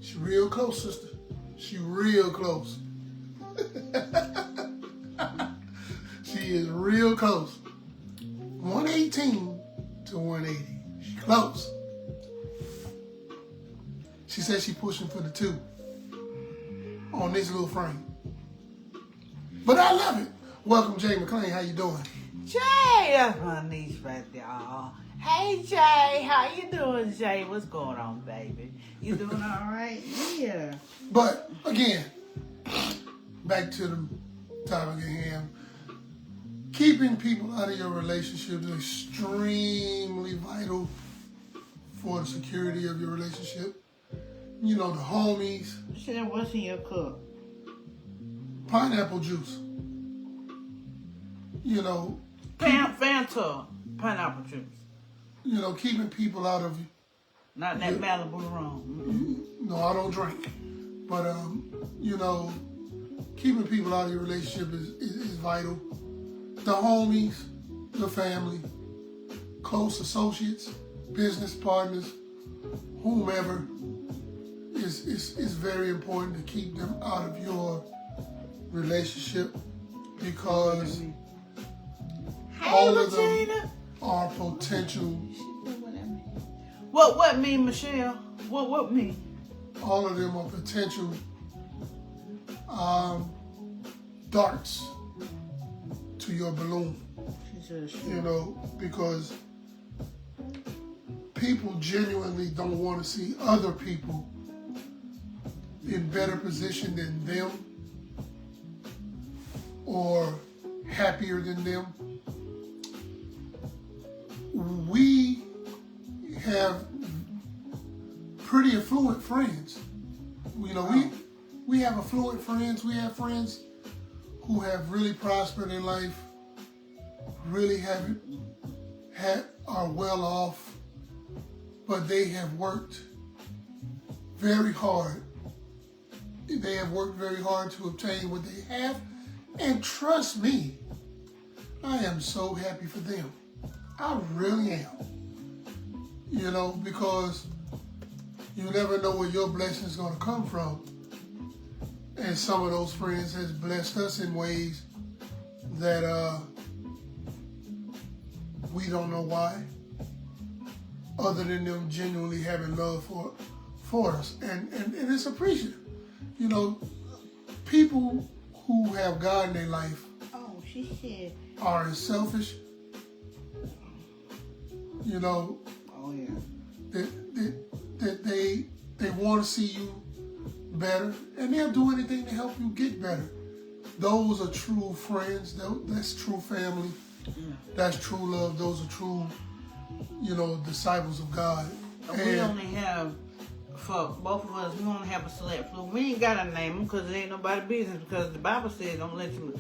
she real close, sister. She real close. She is real close. 118 to 180. She close. She said she pushing for the 2 on this little frame. But I love it. Welcome, Jay McClain. How you doing? Jay, that's my niece right there. Aw. Hey, Jay. How you doing, Jay? What's going on, baby? You doing all right? Yeah. But again, back to the topic at hand. Keeping people out of your relationship is extremely vital for the security of your relationship. You know, the homies. Shit, what's in your cup? Pineapple juice. You know. Fanta, pineapple juice. You know, keeping people out of. Not that Malibu rum. No, I don't drink. But you know, keeping people out of your relationship is vital. The homies, the family, close associates, business partners, whomever, is very important to keep them out of your relationship because all of them are potential. What mean, Michelle? What mean? All of them are potential darts to your balloon. You know, because people genuinely don't want to see other people in better position than them or happier than them. We have pretty affluent friends. You know, we have affluent friends. We have friends who have really prospered in life, really are well off, but they have worked very hard. They have worked very hard to obtain what they have, and trust me, I am so happy for them. I really am. You know, because you never know where your blessing is going to come from. And some of those friends has blessed us in ways that we don't know why, other than them genuinely having love for us. And it's appreciative. You know, people who have God in their life are as selfish. You know, that they want to see you better, and they'll do anything to help you get better. Those are true friends. That's true family. That's true love. Those are true, you know, disciples of God. We only have, for both of us, we only have a select few. We ain't got to name them because it ain't nobody's business, because the Bible says don't let them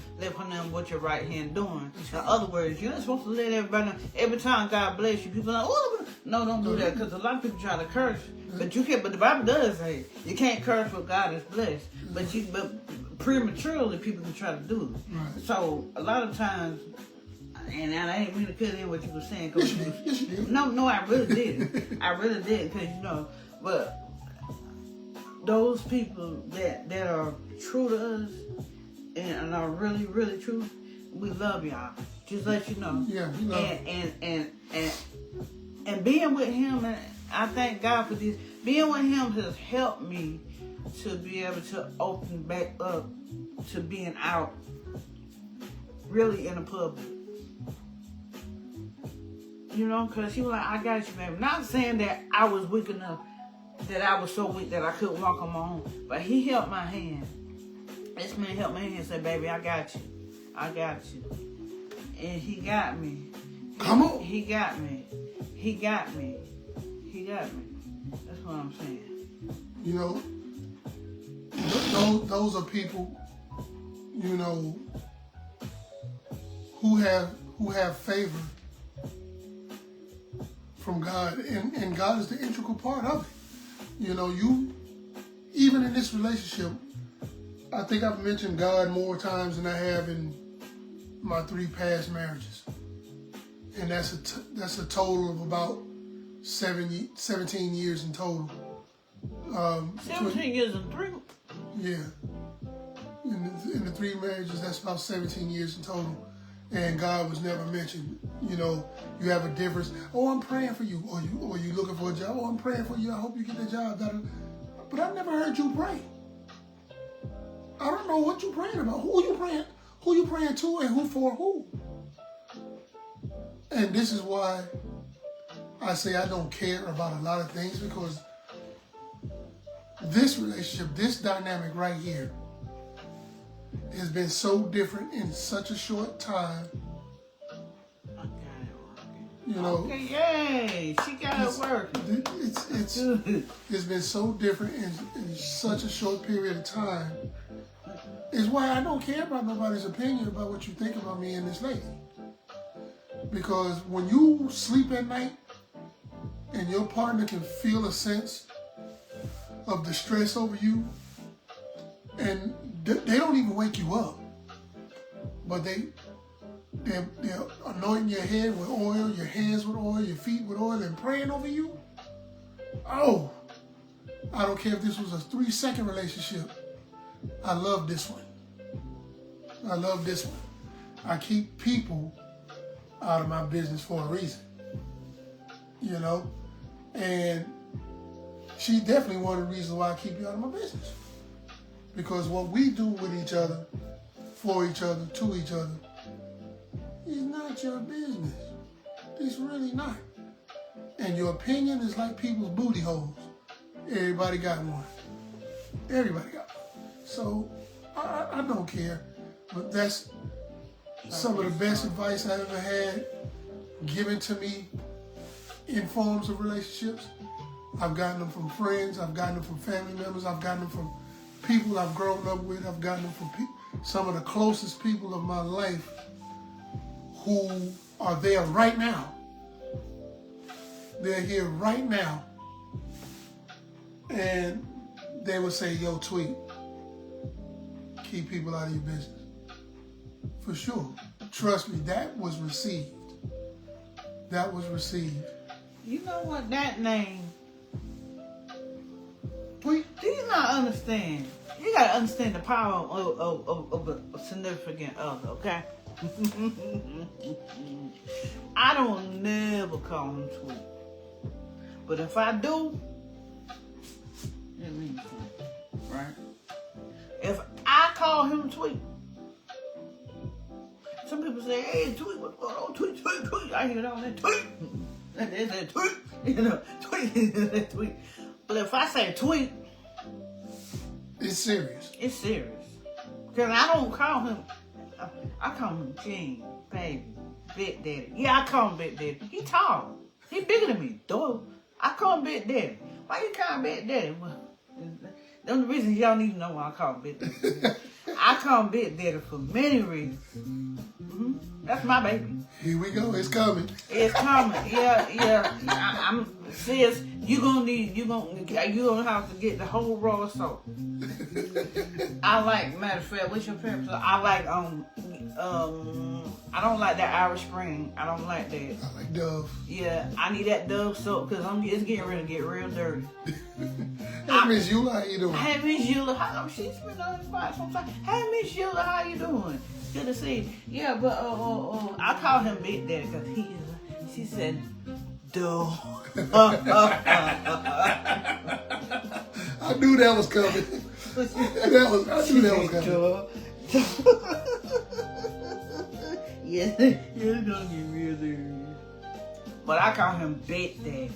know what your right hand doing. In other words, you're not supposed to let everybody know. Every time God bless you, people are like, oh, no, don't do that, because a lot of people try to curse. But you can't. But the Bible does say you can't curse what God has blessed. But prematurely people can try to do it. Right. So a lot of times, and I ain't mean to cut in what you were saying. Cause Yes, you did. No, I really didn't. I really didn't, because you know. But those people that are true to us and are really, really true, we love y'all. Just let you know. Yeah, we love and being with him, and I thank God for this. Being with him has helped me to be able to open back up to being out really in the public. You know, because he was like, I got you, baby. Not saying that I was weak enough, that I was so weak that I couldn't walk on my own. But he held my hand. This man held my hand and said, baby, I got you. I got you. And he got me. Come on. He got me. He got me. He got me. That's what I'm saying. You know, those are people, you know, who have favor from God, and God is the integral part of it. You know, even in this relationship, I think I've mentioned God more times than I have in my 3 past marriages, and that's a total of about 17 years in total. 17 years and 3. Yeah. In the 3 marriages, that's about 17 years in total. And God was never mentioned. You know, you have a difference. Oh, I'm praying for you. Or you looking for a job. Oh, I'm praying for you. I hope you get the job. But I've never heard you pray. I don't know what you're praying about. Who you praying to, and who for who? And this is why I say I don't care about a lot of things, because this relationship, this dynamic right here, has been so different in such a short time. I got it working. You know. Okay, yay! She got it working. It's been so different in such a short period of time. It's why I don't care about nobody's opinion about what you think about me and this lady. Because when you sleep at night and your partner can feel a sense of distress over you, and they don't even wake you up, but they're anointing your head with oil, your hands with oil, your feet with oil, and praying over you. Oh, I don't care if this was a 3-second relationship. I love this one. I love this one. I keep people out of my business for a reason. You know? And she's definitely one of the reasons why I keep you out of my business. Because what we do with each other, for each other, to each other, is not your business. It's really not. And your opinion is like people's booty holes. Everybody got one. Everybody got one. So I don't care. But that's some of the best advice I ever had given to me in forms of relationships. I've gotten them from friends. I've gotten them from family members. I've gotten them from people I've grown up with. I've gotten them from some of the closest people of my life who are there right now. They're here right now. And they would say, yo, Tweet, keep people out of your business. For sure. Trust me, that was received. That was received. You know what? That name, Tweet. do you not understand? You gotta understand the power of a significant other, okay? I don't never call him Tweet. But if I do, it means something, right? If I call him Tweet, some people say, hey, Tweet, what's going on? Tweet, Tweet, Tweet. I hear it on that Tweet. They say Tweet, you know, Tweet, Tweet. But if I say Tweet, it's serious. it's serious. Because I don't call him, I call him Gene, baby, Big Daddy. Yeah, I call him Big Daddy. He tall. He bigger than me, duh. I call him Big Daddy. Why you call him Big Daddy? Well, the only reason y'all need to know why I call him Big Daddy. I call him Big Daddy for many reasons. Mm-hmm. That's my baby. Here we go. It's coming. It's coming. Yeah. I'm serious. You're gonna have to get the whole roll of salt. I like, matter of fact, what's your favorite? I like I don't like that Irish Spring. I don't like that. I like Dove. Yeah, I need that Dove soap because it's getting ready to get real dirty. Hey, Miss Eula, how you doing? Hey, Miss Eula, she's been on the spot sometimes. Hey, Miss Eula, how you doing? Good to see you. Yeah, but I call him Big Daddy because she said, duh. I knew that was coming. I knew that was coming. Yeah, it's gonna get real serious. but I call him Big Daddy.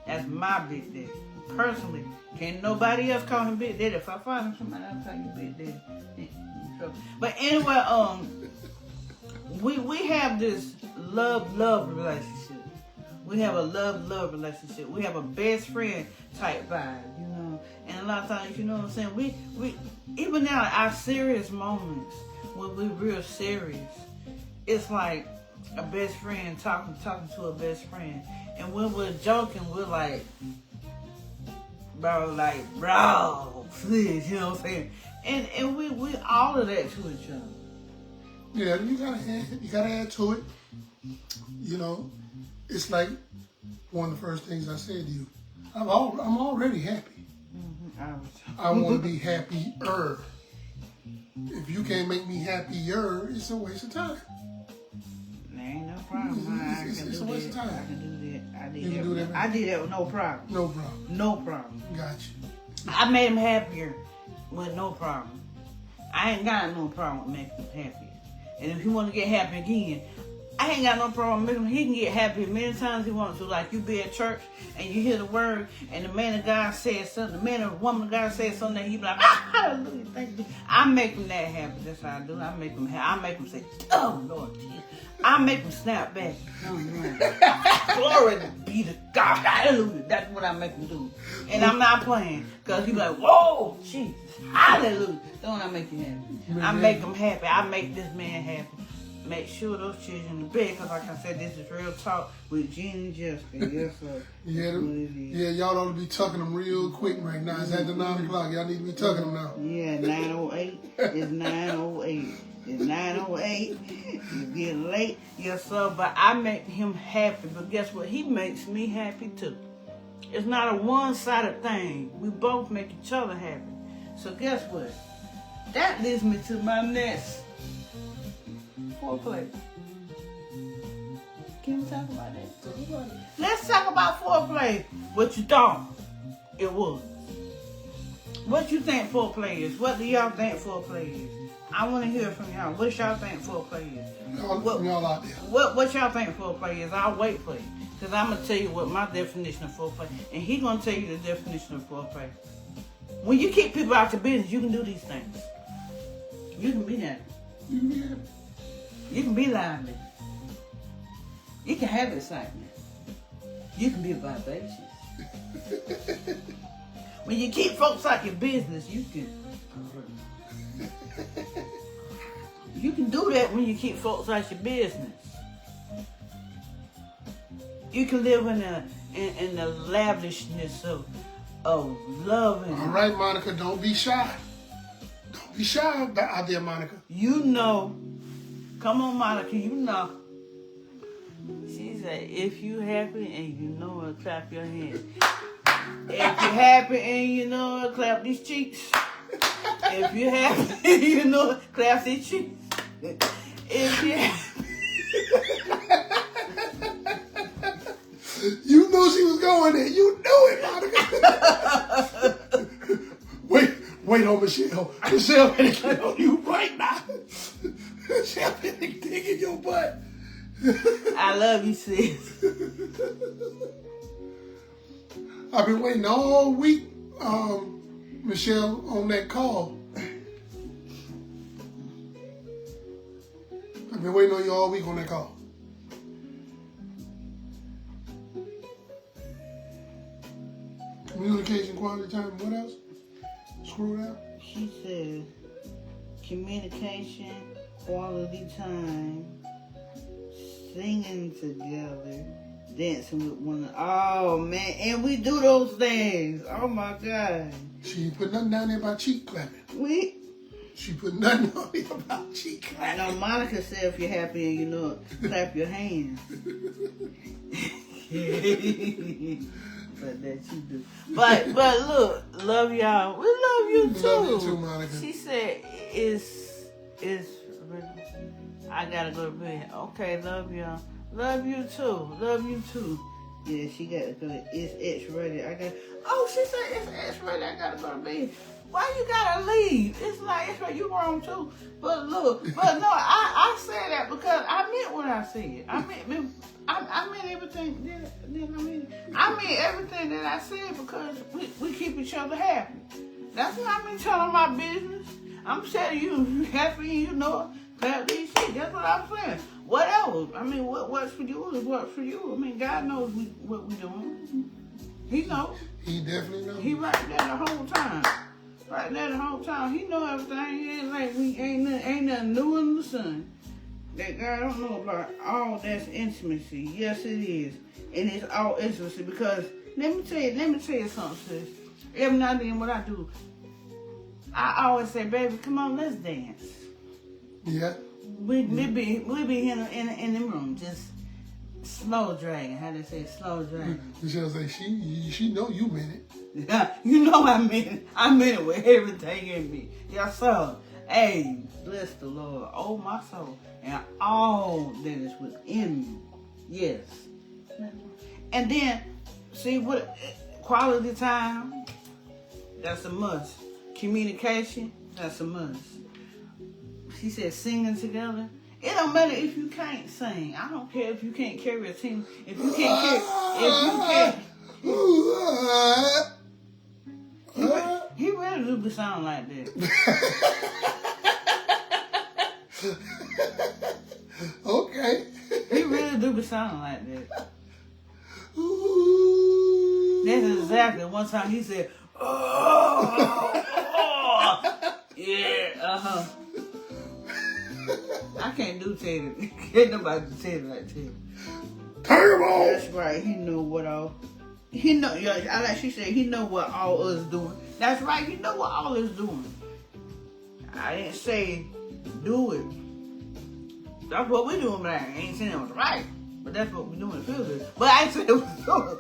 That's my Big Daddy. Personally, can't nobody else call him Big Daddy. If I find him, somebody else call you Big Daddy. But anyway, we have this love relationship. We have a love relationship. We have a best friend type vibe, you know. And a lot of times, you know what I'm saying, we even now our serious moments when we're real serious, it's like a best friend talking to a best friend. And when we're joking, we're like, bro, please, you know what I'm saying? And we all of that to each other. Yeah, you gotta add to it. You know, it's like one of the first things I said to you. I'm already happy. Mm-hmm. I want to be happier. If you can't make me happier, it's a waste of time. There ain't no problem. It's a waste of time. I can do that. You can do that. I did that with no problem. No problem. No problem. Got you. I made him happier with no problem. I ain't got no problem with making him happier. And if he want to get happy again, I ain't got no problem making him. He can get happy many times he wants to. Like you be at church and you hear the word and the man of God says something, the man or woman of God says something, and he be like, hallelujah, thank you. I make him that happy. That's how I do. I make him happy. I make him say, oh Lord Jesus. I make him snap back. Glory be to God. Hallelujah. That's what I make him do. And I'm not playing. Because he be like, whoa, Jesus. Hallelujah. That's what I make you happy. I make him happy. I make this man happy. Make sure those children in the bed. Because like I said, this is Real Talk with Gene and Jessica. Yes, sir. Yeah, y'all ought to be tucking them real quick right now. It's after 9 o'clock. Y'all need to be tucking them now. Yeah, 9:08. It's 9:08. It's 9:08. It's getting late. Yes, sir. But I make him happy. But guess what? He makes me happy too. It's not a one-sided thing. We both make each other happy. So guess what? That leads me to my next foreplay. Can we talk about that? Let's talk about foreplay. What you thought it was. What you think foreplay is? What do y'all think foreplay is? I want to hear from y'all. What y'all think foreplay is? Y'all out there. What y'all think foreplay is? I'll wait for you. Because I'm going to tell you what my definition of foreplay. And he's going to tell you the definition of foreplay. When you keep people out your business, you can do these things. You can be happy. You can be lively. You can have excitement. You can be vivacious. When you keep folks out your business, you can do that when you keep folks out your business. You can live in the lavishness of love. All right, Monica, don't be shy. Don't be shy out there, Monica. You know. Come on, Monica, you know. She said, if you happy and you know it, clap your hands. If you're happy and you know it, clap these cheeks. If you're happy and you know it, clap these cheeks. If you're happy. You knew she was going there. You knew it, Monica. Wait on Michelle. Michelle finna get on you right now. Michelle finna dig in your butt. I love you, sis. I've been waiting all week, Michelle, on that call. I've been waiting on you all week on that call. Communication, quality time, what else? Screw it out. She said, communication, quality time, singing together, dancing with one another. Oh, man. And we do those things. Oh, my God. She ain't put nothing down there about cheek clapping. She put nothing on there about cheek clapping. I know Monica said if you're happy and you know it, clap your hands. But that you do. But look, love y'all. We love you too. Love you too, Monica. She said it's I gotta go to bed. Okay, love y'all. Love you too. Love you too. Yeah, she got to go. It's ready. She said it's ready. I gotta go to bed. Why you gotta leave? It's like you wrong too. But look, but no, I said that because I meant what I said. I meant everything. I meant everything that I said because we keep each other happy. That's what I mean telling my business. I'm telling you happy, you know, clap these shit. That's what I'm saying. Whatever. I mean, what works for you is what for you. I mean, God knows what we doing. He knows. He definitely knows. He right there the whole time. Right there the whole time. He know everything. It ain't like we ain't nothing new in the sun. That God don't know about all that's intimacy. Yes, it is. And it's all intimacy because let me tell you something, sis. Every now and then what I do, I always say, baby, come on, let's dance. Yeah. We be in the room, just slow dragging. How they say slow dragging. She'll say she know you meant it. Yeah, you know I meant it. I meant it with everything in me. Yes, sir. Hey, bless the Lord, oh my soul, and all that is within me. Yes. And then, see what quality time, that's a must. Communication, that's a must. She said singing together. It don't matter if you can't sing. I don't care if you can't carry a team. If you can't he really do be sound like that. Okay. He really do be sounding like that. Ooh. That's exactly one time he said, oh, yeah, I can't do Teddy. Can't nobody do Teddy like Teddy. Turn him on. That's right. He know what all. He know. Yeah, like she said, he know what all us doing. That's right. He know what all us doing. I didn't say do it. That's what we doing, but I ain't saying it was right. But that's what we doing. It feels good. But I ain't saying it was good.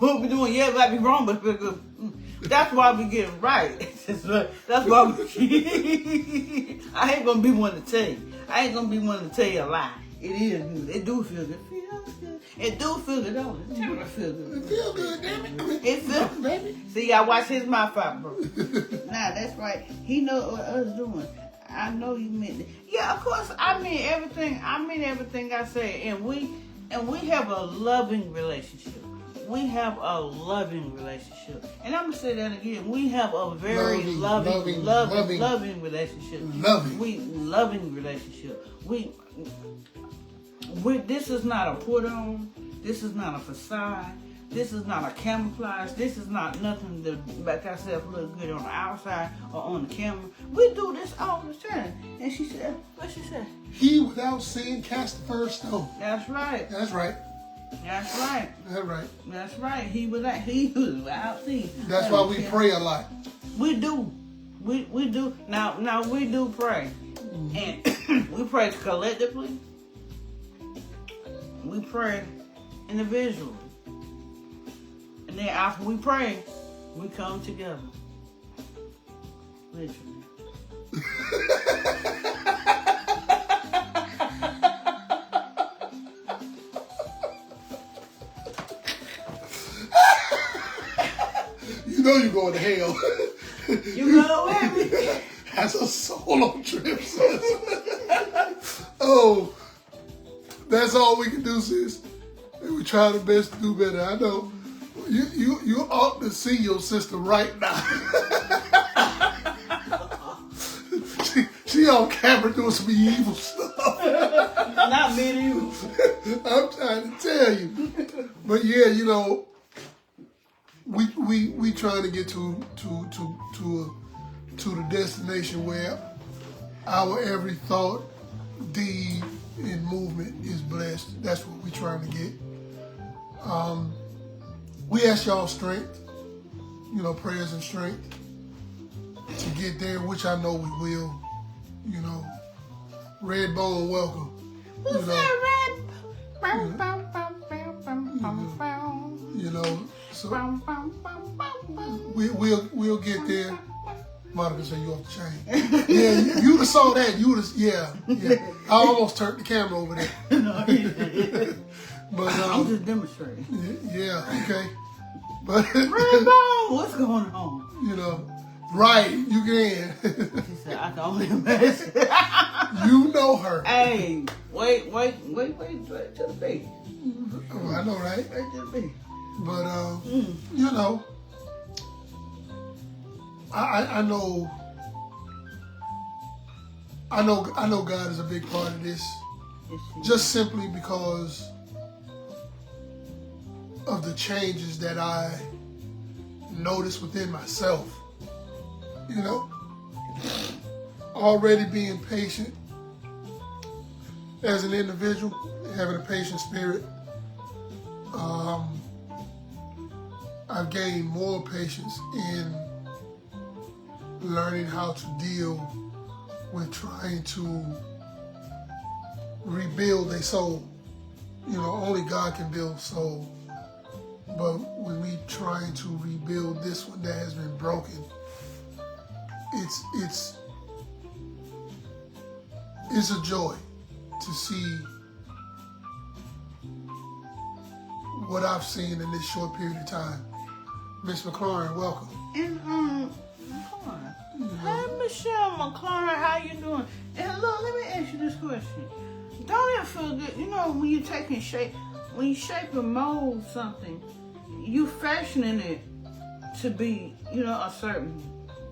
What we doing, yeah, it might be wrong, but it feels good. That's why we get it right. That's why we. I ain't gonna be one to tell you. I ain't gonna be one to tell you a lie. It is good. It do feel good. It feels good. It do feel good, don't it? Tell me it feel good. It feel good, damn it. It feel good, baby. See, I watch his mouth out, bro. Nah, that's right. He know what us doing. I know you meant it. Yeah, of course. I mean everything. I mean everything I say, and we have a loving relationship. We have a loving relationship, and I'm gonna say that again. We have a very loving relationship. Loving relationship. This is not a put on. This is not a facade. This is not a camouflage. This is not nothing to make ourselves look good on the outside or on the camera. We do this all the time. And she said, what she said? He without sin cast the first stone. That's right. That's right. That's right. That's right. That's right. He was without sin. That's why we pray a lot. We do. We do. Now we do pray. And we pray collectively. We pray individually. And then after we pray, we come together. Literally. You know you're going to hell. You know everything. That's a solo trip, sis. Oh, that's all we can do, sis. And we try the best to do better. I know. You ought to see your sister right now. she on camera doing some evil stuff. Not medieval. I'm trying to tell you. But yeah, you know, we trying to get to the destination where our every thought, deed, and movement is blessed. That's what we're trying to get. We ask y'all strength, you know, prayers and strength to get there, which I know we will. You know, Redbone, welcome. Who's that red? You know, so we'll get there. Monica said you off the chain. Yeah, you would saw that. Yeah. I almost turned the camera over there. But I'm just demonstrating. Yeah, okay. But Redbone, what's going on? You know, Right, you can. She said, I can only imagine. You know her. Hey, wait till the baby. Oh, I know, right? Wait till the baby. But you know, I know God is a big part of this, just simply because of the changes that I noticed within myself. You know, already being patient as an individual, having a patient spirit. I've gained more patience in learning how to deal with trying to rebuild a soul. You know, only God can build soul. But when we trying to rebuild this one that has been broken, it's a joy to see what I've seen in this short period of time. Miss McLaurin, welcome. And McLaurin. Hey, Michelle McLaurin, how you doing? And look, let me ask you this question. Don't it feel good? You know, when you're taking shape, when you shape and mold something, you fashioning it to be, you know, a certain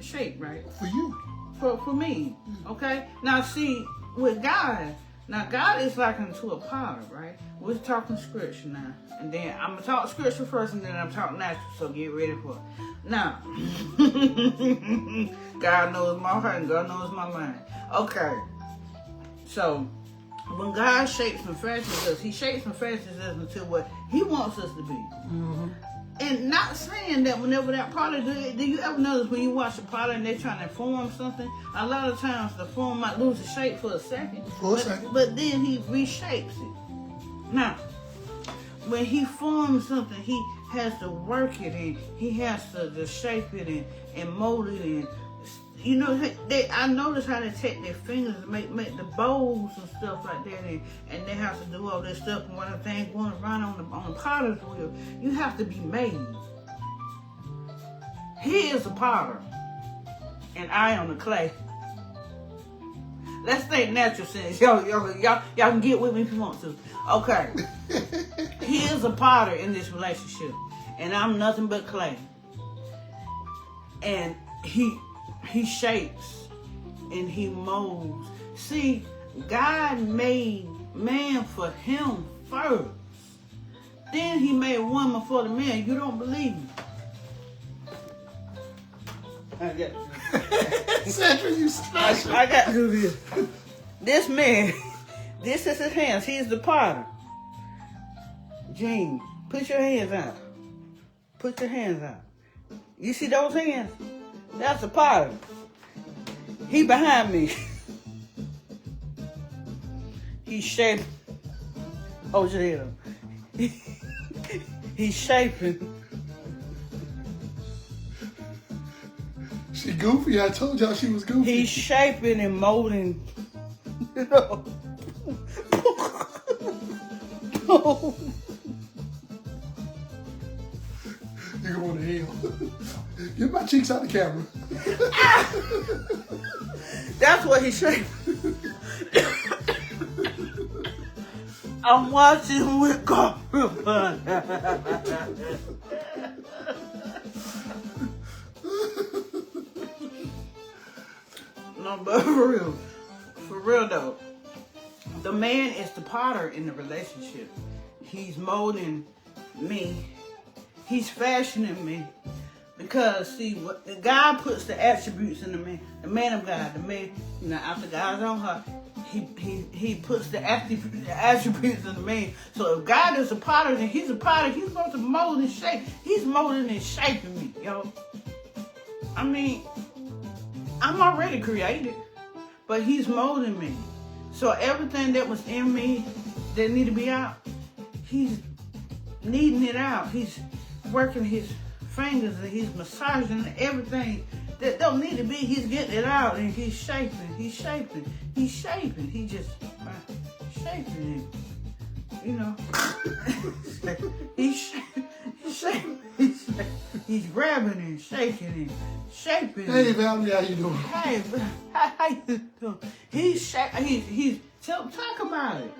shape, right? For you. For me, okay? Now, see, with God, now God is likened to a potter, right? We're talking scripture now. And then I'm going to talk scripture first, and then I'm talking natural, so get ready for it. Now, God knows my heart and God knows my mind. Okay. So, when God shapes and fashions us, He shapes and fashions us into what He wants us to be. Mm-hmm. And not saying that whenever that potter do you ever notice when you watch a potter and they're trying to form something, a lot of times the form might lose its shape for a second. But then he reshapes it. Now, when he forms something, he has to work it in. He has to shape it in and mold it in. You know, I notice how they take their fingers and make the bowls and stuff like that, and they have to do all this stuff. And one of the things going around on the potter's wheel, you have to be made. He is a potter, and I am the clay. Let's think natural sense. Y'all can get with me if you want to. Okay. He is a potter in this relationship, and I'm nothing but clay. And he shapes and he molds. See, God made man for him first. Then he made woman for the man. You don't believe me? Sandra, you special. I got to do this. This man, this is his hands. He's the potter. Gene, put your hands out. Put your hands out. You see those hands? That's the potter. He behind me. He's shaping. Hold your head up. He's shaping. She goofy. I told y'all she was goofy. He's shaping and molding. You know. You're going to hell. Get my cheeks out the camera. That's what he's shaping. I'm watching with God. No, but for real though, the man is the potter in the relationship. He's molding me. He's fashioning me. Because see, what God puts the attributes in the man of God, the man, you know, after God's own heart, he puts the attributes in the man. So if God is a potter, then he's a potter. He's supposed to mold and shape. He's molding and shaping me, yo. I mean, I'm already created, but he's molding me. So everything that was in me that need to be out, he's kneading it out. He's working his fingers and he's massaging everything that don't need to be. He's getting it out and he's shaping. He just shaping it, you know. he's He's grabbing and shaking and shaping. Hey, Valerie, how you doing? Hey, how you doing? He's talk about it.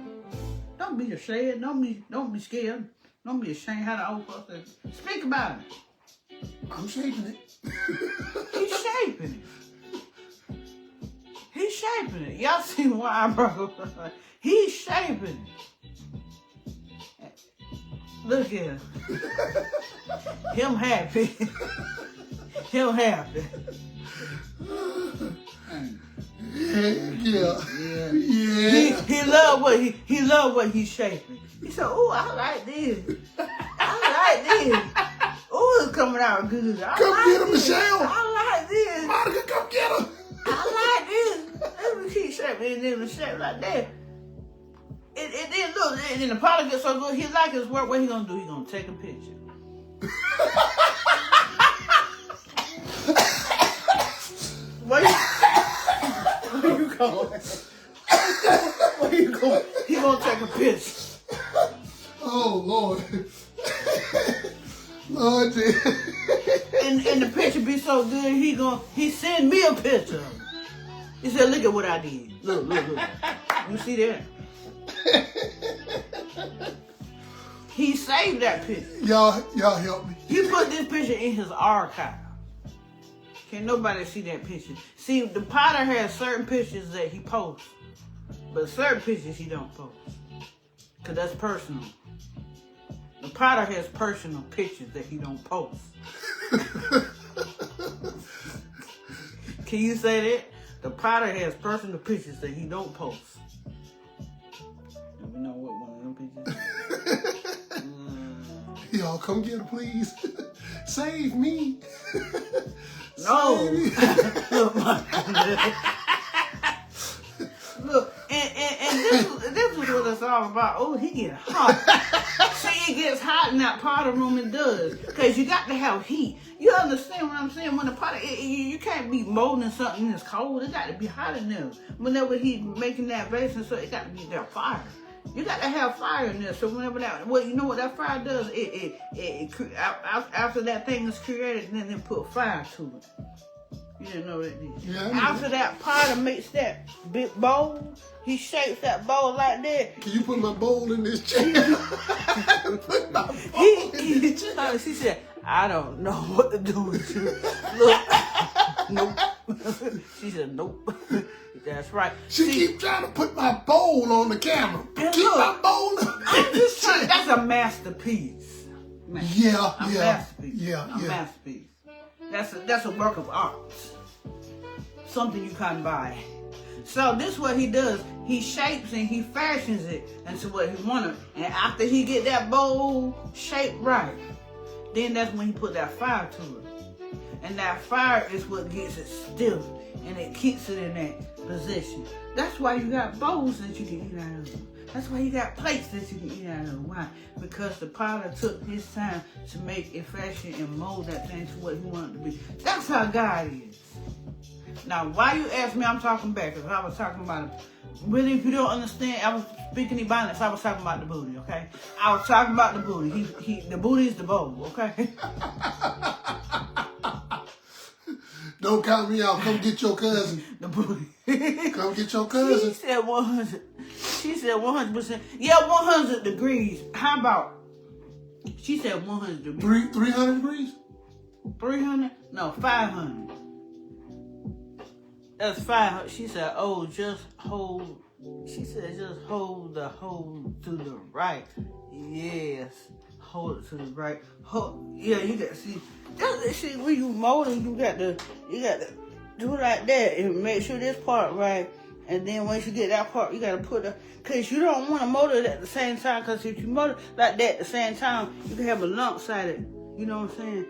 Don't be ashamed. Don't be scared. Don't be ashamed how the old folks say. Speak about it. I'm shaping it. He's shaping it. He's shaping it. Y'all see why, bro? He's shaping it. Look at him. Him happy. Him happy. Yeah. He love what he's shaping. He said, "Oh, I like this. I like this. Oh, it's coming out good. Come get him, Michelle. I like this. Monica, come get him. I like this. Let me keep shaping it, and then shape like that. It then look, and then the product gets so good. He like his work. What he gonna do? He gonna take a picture." Where you going? Where you going? He gonna take a picture. Oh, Lord. Lord, dear. And the picture be so good, he send me a picture. He said, "Look at what I did. Look. You see that?" He saved that picture. Y'all help me. He put this picture in his archive. Can't nobody see that picture. See, the Potter has certain pictures that he posts, but certain pictures he don't post. Because that's personal. The Potter has personal pictures that he don't post. Can you say that? The Potter has personal pictures that he don't post. Do we know what one of them pictures is? Y'all come get her, please. Save me. No. Save me. Look, and this is what it's all about. Oh, he get hot. See, it gets hot in that powder room. It does, because you got to have heat. You understand what I'm saying? When the powder, you can't be molding something that's cold. It got to be hot in there. Whenever he making that vase, and so it got to be that fire. You got to have fire in there. So whenever that, well, you know what that fire does? After that thing is created, then they put fire to it. You didn't know that, did you? Yeah, After that potter makes that big bowl, he shapes that bowl like that. Can you put my bowl in this chair? Put my bowl in this chair. She said, "I don't know what to do with you." Look, nope. She said, "Nope." That's right. She keep trying to put my bowl on the camera. And Keep look, my bowl in I'm this just trying. chair. That's a masterpiece. Yeah. Masterpiece. A masterpiece. That's a work of art. Something you can't buy. So this is what he does. He shapes and he fashions it into what he wanted. And after he get that bowl shaped right, then that's when he put that fire to it. And that fire is what gets it stiff and it keeps it in that position. That's why you got bowls that you can eat out of. That's why you got plates that you can eat out of. Why? Because the potter took his time to make it fashion and mold that thing to what he wanted to be. That's how God is. Now, why you ask me, I'm talking back, because I was talking about it. Really, if you don't understand, I was speaking Ebonics, I was talking about the booty, okay? I was talking about the booty. The booty is the bowl, okay? Don't count me out. Come get your cousin. The booty. Come get your cousin. She said 100. She said 100%. Yeah, 100 degrees. How about? She said 100 degrees. 300 degrees? 300? No, 500. That's 500. She said, "Oh, just hold." She said, "Just hold the hole to the right." Yes, hold it to the right. Yeah, you got to see. See, when you molding, you got to do it like that and make sure this part right. And then once you get that part, you got to put because you don't want to mold it at the same time. Because if you mold it like that at the same time, you can have a lump sided. You know what I'm saying?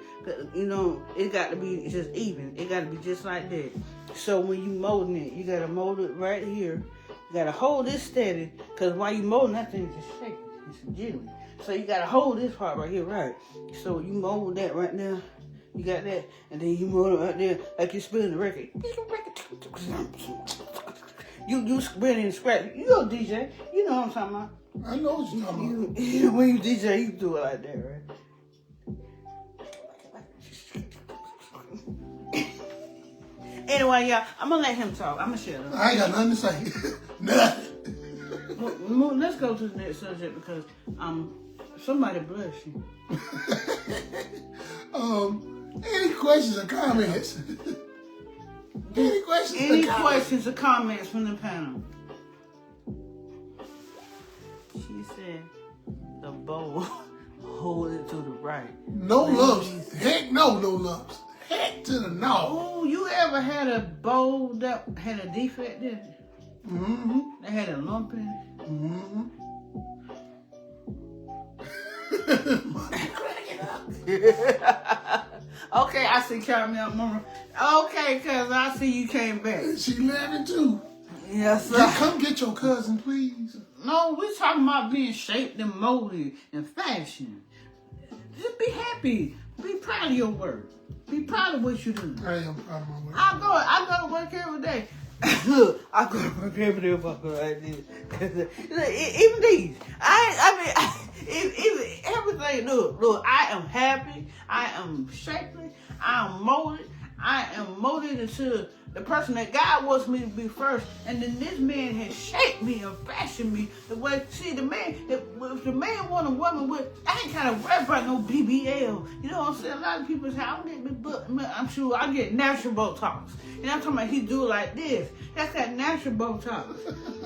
You know, it got to be just even. It got to be just like that. So when you molding it, you got to mold it right here. You got to hold this steady. Because while you molding, that thing just shaking. It's jiggling. So you got to hold this part right here, right? So you mold that right now. You got that, and then you mold it right there like you're spinning the record. You spinning and scratch. You know DJ. You know what I'm talking about. I know what you're talking about. When you DJ, you do it like that, right? Anyway, y'all, I'm gonna let him talk. I'm gonna shut up. I ain't got nothing to say. Nothing. Let's go to the next subject because somebody bless you. Any questions or comments? Any questions or comments from the panel? She said the bowl hold it to the right. No lumps. Heck no, no lumps. Heck to the no. Oh, you ever had a bowl that had a defect in it? Mm-hmm. That had a lump in it? Mm-hmm. Okay, I see Caramel Mama. Okay, cuz I see you came back. She laughing too. Yes, sir. Come get your cousin, please. No, we're talking about being shaped and molded and fashioned. Just be happy. Be proud of your work. Be proud of what you do. I am proud of my work. I go to work every day. Look, I go to work every day fucking like this. Even these. Even everything. Look, I am happy. I am shapely. I am molded. I am molded into the person that God wants me to be first. And then this man has shaped me and fashioned me the way. See, the man, if the man want a woman with, I ain't kind of worried about no BBL. You know what I'm saying? A lot of people say, I don't get me, but I'm sure I get natural Botox. And I'm talking about he do it like this. That's that natural Botox.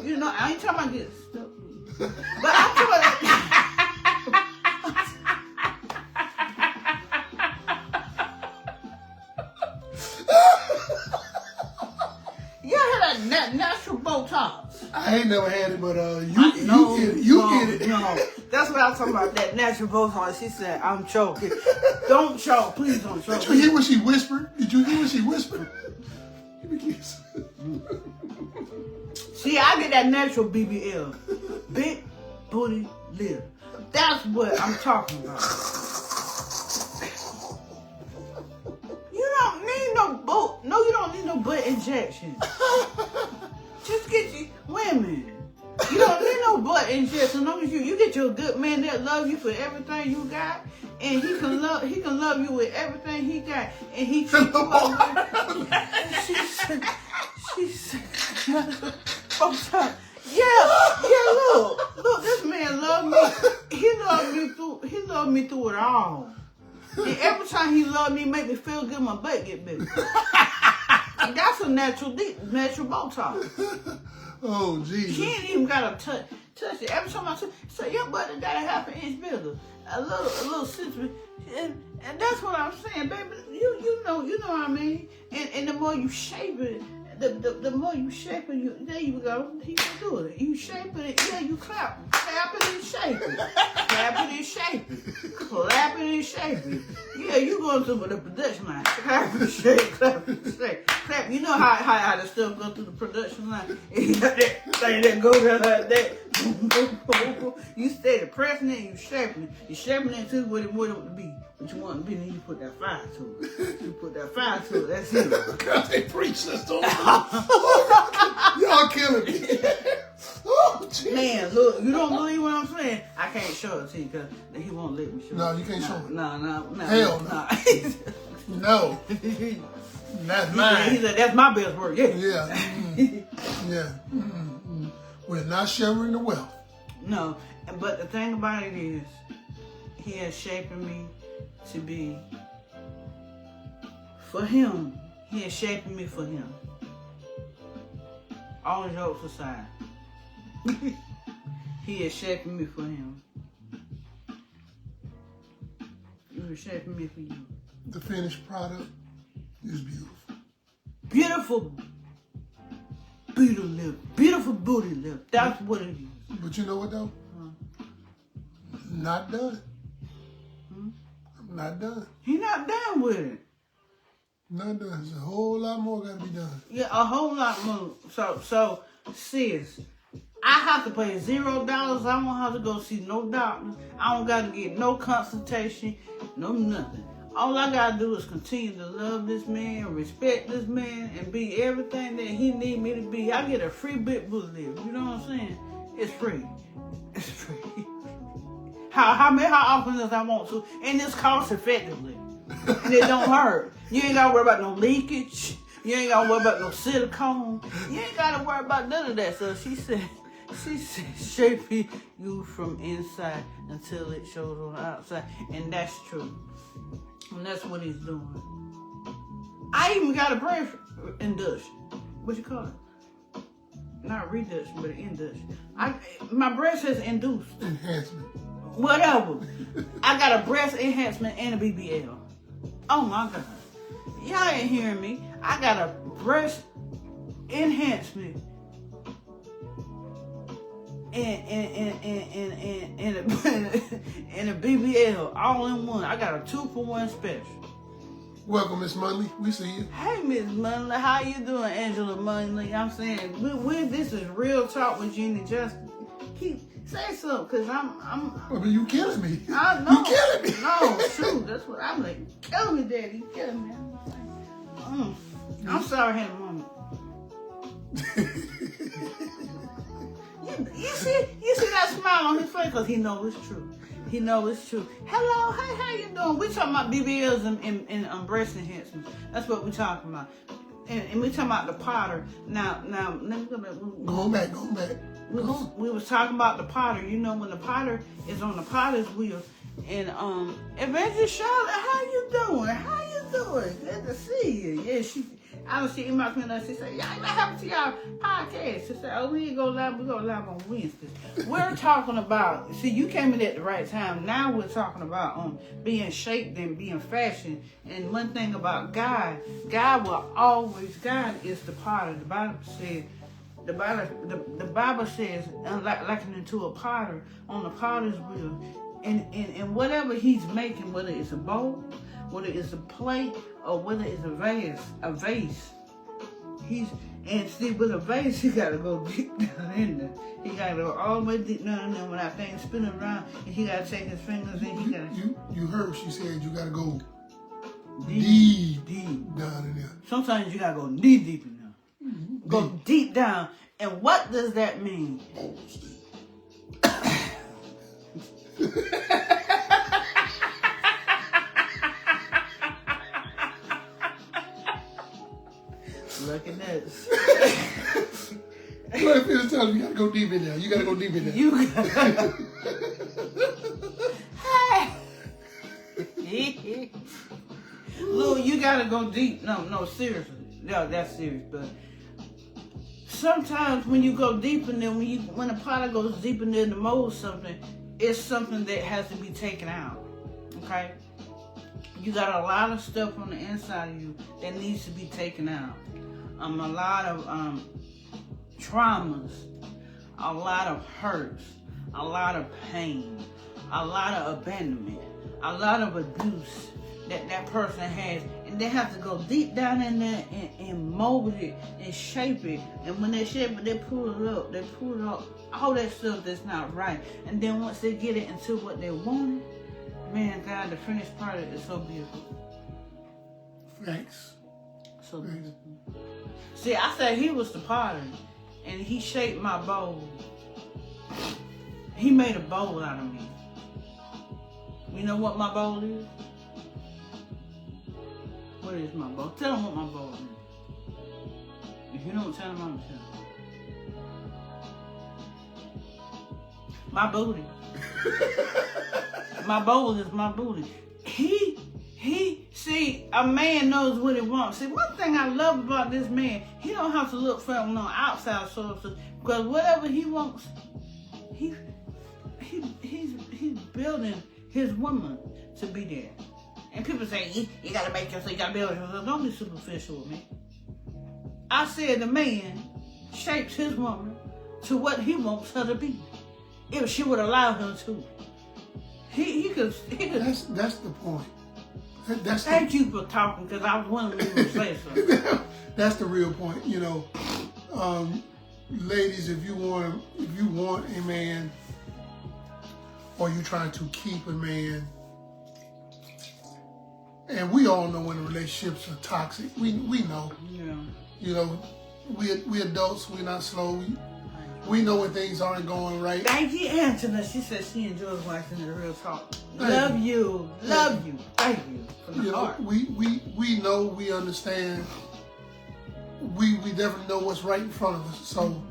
You know, I ain't talking about this stuff. But I'm talking about natural Botox. I ain't never had it, but you get it. No, that's what I was talking about. That natural Botox. She said, "I'm choking." Don't choke, please don't choke. Did you hear what she whispered? Did you hear what she whispered? Give me a kiss. See, I get that natural BBL, big booty lip. That's what I'm talking about. You don't need no butt. No, you don't need no butt injection. Just get you women. You don't need no butt injection. As long as you get your good man that love you for everything you got, and he can love you with everything he got, and he treat you like she said, look, this man loved me. He loved me through it all. And every time he loved me, make me feel good, my butt get bigger. That's a natural Botox. Oh, Jesus. She ain't even got to touch it. Every time I say your butt got a half an inch bigger, a little sensitive, and that's what I'm saying, baby. You know what I mean. And the more you shape it, the more you shape it, there you go. He can do it. You shape it, yeah. You clap it and shape it, clap it and shape it, clap it and shape it. Yeah, you going through the production line. Clap it and shape, clap it and shape, clap. You know how the stuff go through the production line. You got that thing that goes out like that. You steady pressing it, you shaping it. You shaping it to what it want it to be. What you want it to be, then you put that fire to it. You put that fire to it, that's it. God, they preach this to me. Y'all killing me. Oh, geez. Man, look, you don't believe what I'm saying? I can't show it to you because he won't let me show it. No, you can't show it. No. Hell no. No. That's mine. He said, that's my best work, yeah. Yeah. Yeah. We're not sharing the wealth. No, but the thing about it is, he has shaped me to be for him. He is shaping me for him. All jokes aside. He is shaping me for him. He is shaping me for you. The finished product is beautiful. Beautiful booty lip. That's what it is. But you know what though? Not done. I'm not done. He not done with it. Not done. There's a whole lot more got to be done. Yeah, a whole lot more. So, sis, I have to pay $0. I don't have to go see no doctor. I don't got to get no consultation, no nothing. All I got to do is continue to love this man, respect this man, and be everything that he need me to be. I get a free bit bullet. You know what I'm saying? It's free. It's free. How often as I want to, and it's cost effectively. And it don't hurt. You ain't got to worry about no leakage. You ain't gotta worry about no silicone. You ain't gotta worry about none of that. So she said, shape you from inside until it shows on the outside. And that's true. And that's what he's doing. I even got a breast induction. What you call it? Not reduction, but induction. My breast is induced. Enhancement. Whatever. I got a breast enhancement and a BBL. Oh my God. Y'all ain't hearing me. I got a breast enhancement and a BBL all in one. I got a 2-for-1 special. Welcome, Miss Munley. We see you. Hey, Miss Munley. How you doing, Angela Munley? I'm saying, this is Real Talk with Gene Jessica. Say something, because I'm I mean, you killing me. I know. You killing me. No, shoot. That's what I'm like. Kill me, Daddy. Kill me. I'm sorry I had a moment. You see that smile on his face? Because he knows it's true. He knows it's true. Hello, hey, how you doing? We talking about BBLs and breast enhancements. That's what we talking about. And we talking about the Potter. Now, let me go back. Go back. We was talking about the Potter. You know, when the Potter is on the Potter's wheel. And Evangelist Charlotte, how you doing? How you doing? Good to see you. Yeah, I don't see email coming up. She said, y'all ain't happened to y'all podcast. She said, oh, we ain't go live. We go live on Wednesdays. We're talking about, see, you came in at the right time. Now we're talking about being shaped and being fashioned. And one thing about God will always, God is the potter. The Bible says, likened to a potter on the potter's wheel. And whatever he's making, whether it's a bowl, whether it's a plate, or whether it's a vase, with a vase, he gotta go deep down in there. He gotta go all the way deep down in there when that thing's spinning around, and he gotta take his fingers in. You heard she said you gotta go deep down in there. Sometimes you gotta go knee deep in there. Mm-hmm. Go deep down. And what does that mean? Look at this. Like people telling me you gotta go deep in there. You gotta go deep in there. Lou, you gotta go deep. No, seriously. No, that's serious. But sometimes when you go deep in there, when a potter goes deep in there to mold something, it's something that has to be taken out. Okay? You got a lot of stuff on the inside of you that needs to be taken out. A lot of traumas, a lot of hurts, a lot of pain, a lot of abandonment, a lot of abuse that person has, and they have to go deep down in there and mold it and shape it. And when they shape it, they pull it up, all that stuff that's not right. And then once they get it into what they want, man, God, the finished product is so beautiful. Thanks. So beautiful. See, I said he was the potter, and he shaped my bowl. He made a bowl out of me. You know what my bowl is? What is my bowl? Tell him what my bowl is. If you don't tell him, I'm telling him. My booty. My bowl is my booty. See, a man knows what he wants. See, one thing I love about this man, he don't have to look for him on outside sources, because whatever he wants, he's building his woman to be there. And people say, you gotta make yourself, you gotta build yourself. Don't be superficial with me. I said the man shapes his woman to what he wants her to be, if she would allow him to. He could. That's the point. Thank you for talking, because I was wondering if you would say something. That's the real point. You know, ladies, if you want a man, or you trying to keep a man, and we all know when relationships are toxic. We know. Yeah. You know, we adults. We're not slow. We know when things aren't going right. Thank you, Angela. She said she enjoys watching the Real Talk. Love you. Thank you. From the heart. We know, we understand we definitely know what's right in front of us. So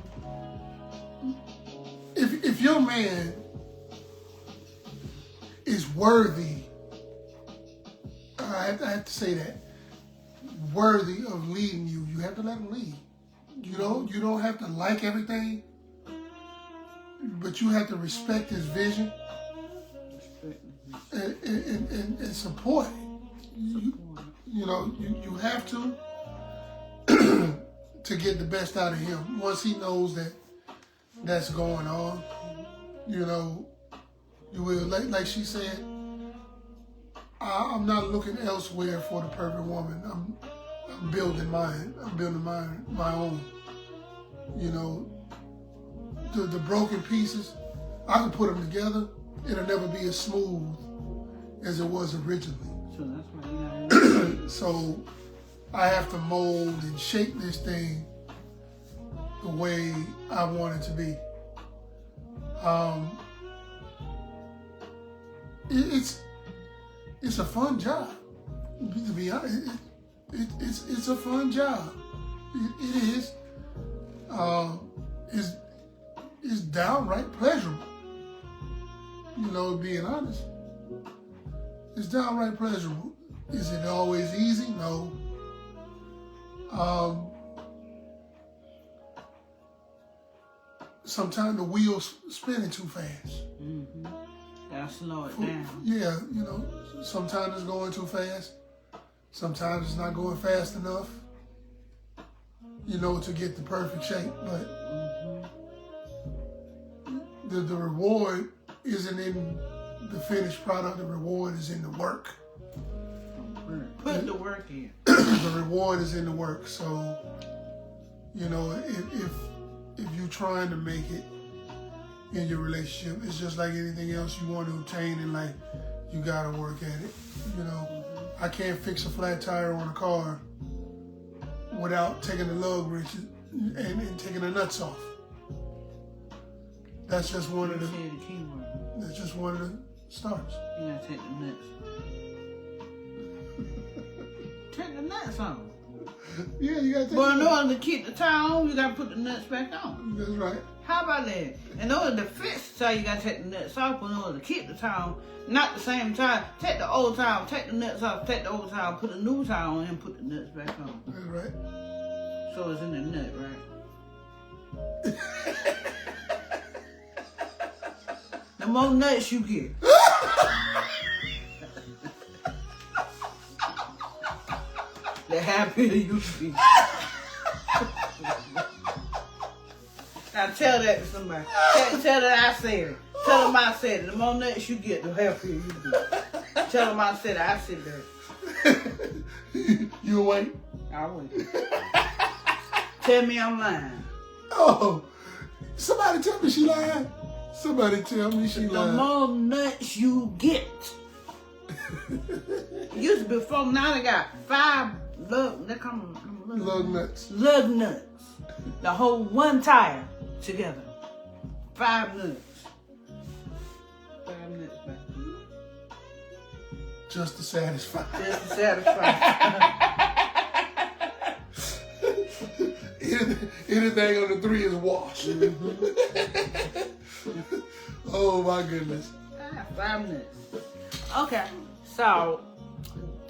if your man is worthy, I have to say that, worthy of leading you, you have to let him lead. You don't have to like everything, but you have to respect his vision and support it. You have to get the best out of him. Once he knows that that's going on, you will, like she said, I'm not looking elsewhere for the perfect woman. I'm building mine. I'm building my own. The broken pieces, I can put them together. It'll never be as smooth as it was originally. So that's why So I have to mold and shape this thing the way I want it to be. It's a fun job. To be honest, it's a fun job. It is. It's downright pleasurable. Being honest, it's downright pleasurable. Is it always easy? No. Sometimes the wheel's spinning too fast. Mm-hmm. Gotta slow it down. Yeah, sometimes it's going too fast. Sometimes it's not going fast enough, to get the perfect shape. But the reward isn't in the finished product. The reward is in the work. Put the work in. The reward is in the work. So, if you're trying to make it in your relationship, it's just like anything else you want to obtain in life. You gotta work at it. I can't fix a flat tire on a car without taking the lug wrenches and taking the nuts off. That's just one of the. That's just one of the starts. You gotta take the nuts. Take the nuts off. Yeah, you gotta take. But in order to keep the tire on, you gotta put the nuts back on. That's right. How about that? In order to fix the tire, you gotta take the nuts off. But in order to keep the tire on, not the same tire. Take the old tire, take the nuts off, take the old tire, put the new tire on, and put the nuts back on. That's right. So it's in the nut, right? The more nuts you get, the happier you be. Now tell that to somebody. Tell that I said it. Tell them I said it. The more nuts you get, the happier you be. Tell them I said it. I said that. You wait. I wait. Tell me I'm lying. Oh, somebody tell me she lying. Somebody tell me she lying. The more nuts you get. Used to be 4, now they got 5 lug nuts. Lug nuts. The whole one tire together. 5 nuts. 5 nuts back. Just to satisfy. Just to satisfy. Anything on the 3 is wash. Oh my goodness. 5 nuts. Okay, so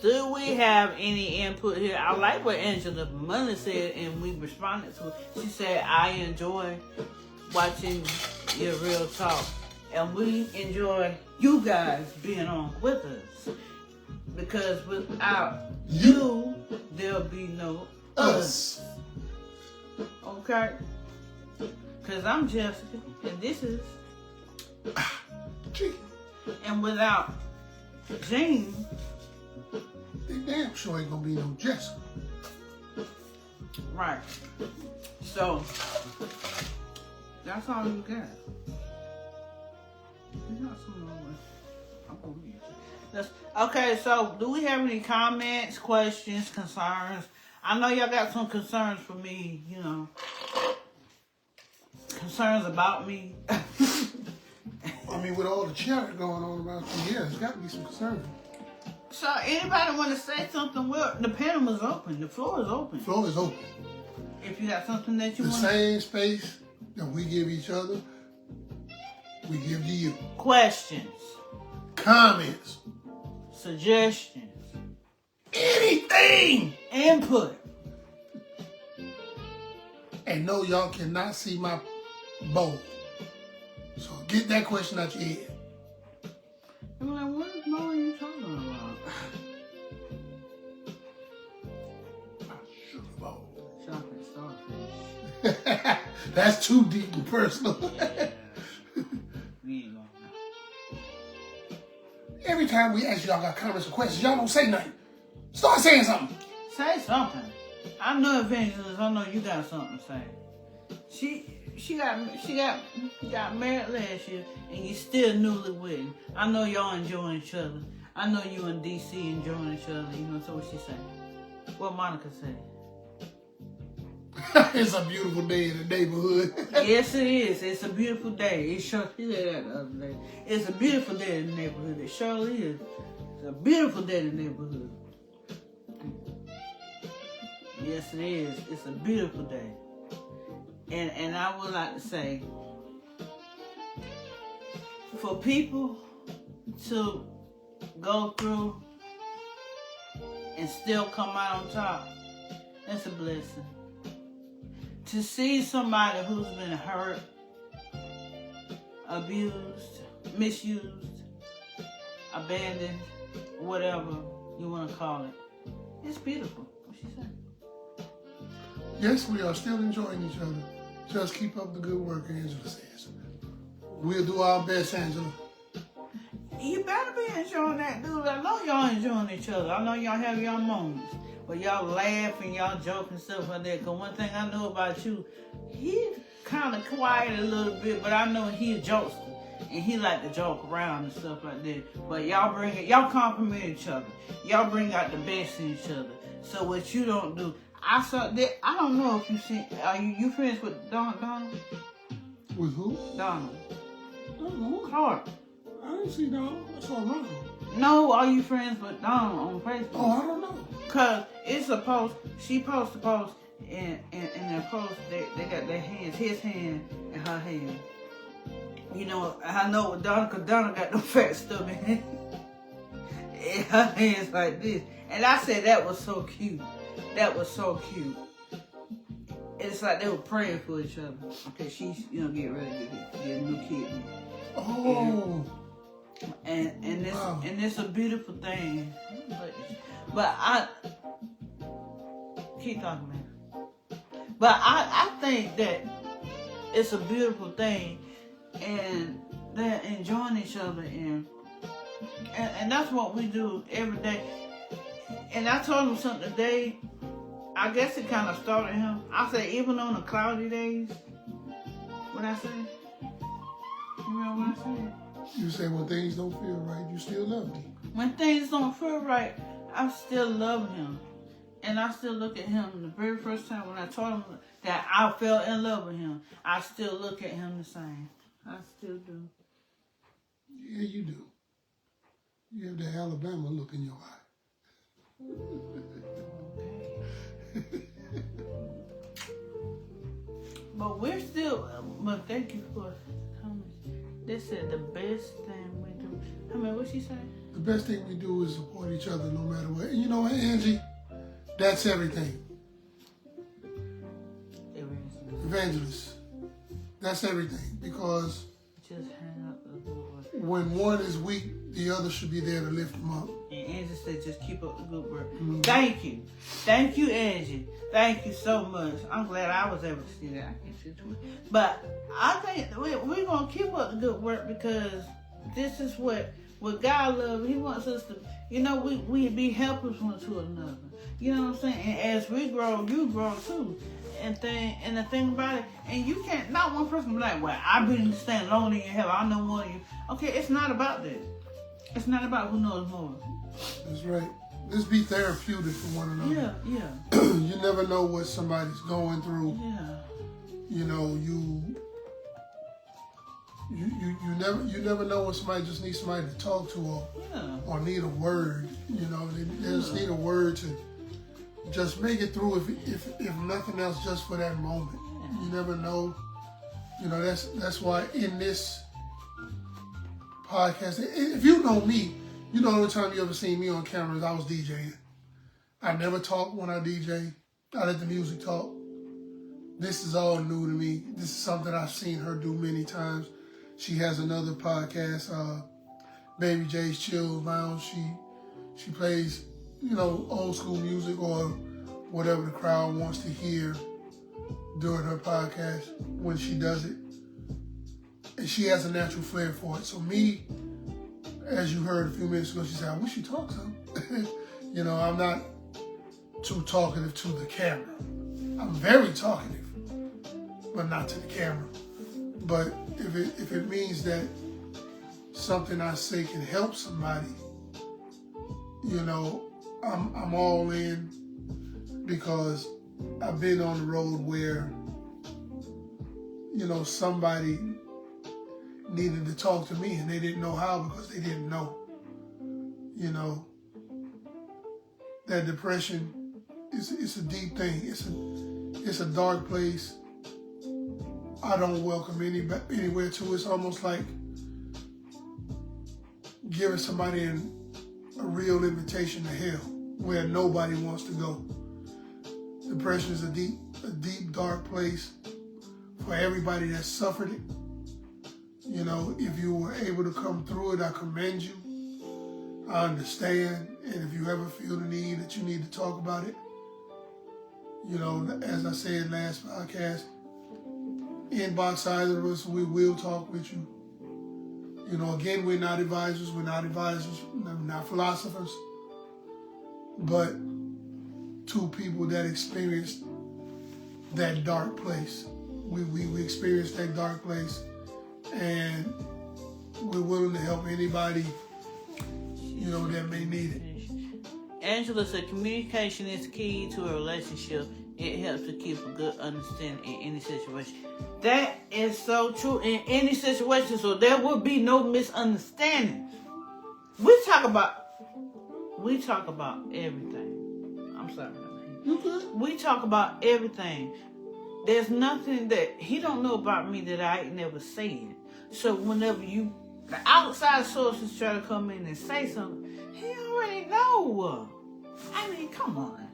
do we have any input here? I like what Angela Money said, and we responded to it. She said, I enjoy watching your real talk, and we enjoy you guys being on with us, because without you, there'll be no us. Okay? Because I'm Jessica, and this is Gene. And without Gene, they damn sure ain't gonna be no Jessica. right. So that's all you got. You got something wrong with. I'm gonna read it. Okay, so do we have any comments, questions, concerns? I know y'all got some concerns for me, concerns about me. I mean, with all the chatter going on around here, there's got to be some concern. So anybody want to say something? Well, the panel is open. The floor is open. The floor is open. If you got something that you The want, same space that we give each other, we give to you. questions, Comments, suggestions, anything. input. And no, y'all cannot see my bowl. So get that question out your head. I'm like, what more are you talking about? Sugar bowl. Chocolate starfish. That's too deep and personal. We ain't going now. Every time we ask y'all got comments or questions, y'all don't say nothing. Start saying something. Say something. I know Evangelist. I know you got something to say. She got married last year, and you still newlywed. I know y'all enjoying each other. I know you and DC enjoying each other. You know, so what she say? What Monica say? It's a beautiful day in the neighborhood. Yes, it is. It's a beautiful day. It sure she said that the other day. It's a beautiful day in the neighborhood. It sure is. It's a beautiful day in the neighborhood. Yes, it is. It's a beautiful day. And I would like to say, for people to go through and still come out on top, that's a blessing. To see somebody who's been hurt, abused, misused, abandoned, whatever you want to call it, it's beautiful. What she said. Yes, we are still enjoying each other. Just keep up the good work, Angela says. We'll do our best, Angela. You better be enjoying that, dude. I know y'all enjoying each other. I know y'all have your moments where y'all laugh and y'all joke and stuff like that. Because one thing I know about you, he kind of quiet a little bit, but I know he a jokester. And he like to joke around and stuff like that. But y'all compliment each other. Y'all bring out the best in each other. So what you don't do, I saw that. I don't know if you seen. Are you friends with Donald? With who? Donald. I don't know. Clark. I didn't see Donald. I saw Ronald. No, are you friends with Donald on Facebook? Oh, I don't know. Cause it's a post. She posted a post, and in that post they got their hands, his hand and her hand. You know, I know with Donald, cause Donald got no fat stubby hand. And her hands like this, and I said that was so cute. That was so cute. It's like they were praying for each other. Okay, she's get ready to get a new kid. Oh. And this Wow. and it's a beautiful thing. But I keep talking, man. But I think that it's a beautiful thing, and they're enjoying each other, and that's what we do every day. And I told him something today. I guess it kind of started him. I said, even on the cloudy days, what I say? You remember what I said? You say when things don't feel right, you still love me. When things don't feel right, I still love him. And I still look at him the very first time when I told him that I fell in love with him. I still look at him the same. I still do. Yeah, you do. You have the Alabama look in your eye. But we're still, but thank you for coming. They said the best thing we do. I mean, what she say? The best thing we do is support each other no matter what. And you know what, Angie? That's everything. Evangelist. That's everything. Because Just hang up the door. when one is weak, the other should be there to lift them up. And Angie said, just keep up the good work. Mm-hmm. Thank you. Thank you, Angie. Thank you so much. I'm glad I was able to see that. I can't see too much. But I think we're going to keep up the good work, because this is what God loves. He wants us to, we be helpers one to another. You know what I'm saying? And as we grow, you grow too. And the thing about it, and you can't, not one person be like, well, I've been staying lonely in hell. I know one of you. Okay, it's not about that. It's not about who knows more. That's right. Let's be therapeutic for one another. Yeah. You never know what somebody's going through. Yeah. You know, you never know when somebody just needs somebody to talk to or need a word. They just need a word to just make it through if nothing else, just for that moment. You never know. You know, that's why in this podcast, if you know me, you know the only time you ever seen me on camera is I was DJing. I never talk when I DJ. I let the music talk. This is all new to me. This is something I've seen her do many times. She has another podcast, Baby J's Chill Lounge. She plays, you know, old school music or whatever the crowd wants to hear during her podcast when she does it. And she has a natural flair for it. So me, as you heard a few minutes ago, she said, I wish you talked some. You know, I'm not too talkative to the camera. I'm very talkative, but not to the camera. But if it means that something I say can help somebody, you know, I'm all in, because I've been on the road where, you know, somebody needed to talk to me and they didn't know how because they didn't know. You know, that depression it's a deep thing. It's a dark place. I don't welcome anywhere to. It's almost like giving somebody a real invitation to hell where nobody wants to go. Depression is a deep, dark place for everybody that suffered it. You know, if you were able to come through it, I commend you. I understand. And if you ever feel the need that you need to talk about it, you know, as I said last podcast, inbox either of us, we will talk with you. You know, again, we're not advisors, we're not philosophers, but two people that experienced that dark place. We experienced that dark place, and we're willing to help anybody, you know, that may need it. Angela said communication is key to a relationship. It helps to keep a good understanding in any situation. That is so true in any situation, so there will be no misunderstandings. We talk about everything. I'm sorry. Okay. We talk about everything. There's nothing that he don't know about me that I ain't never said. So whenever the outside sources try to come in and say something, he already know. I mean, come on.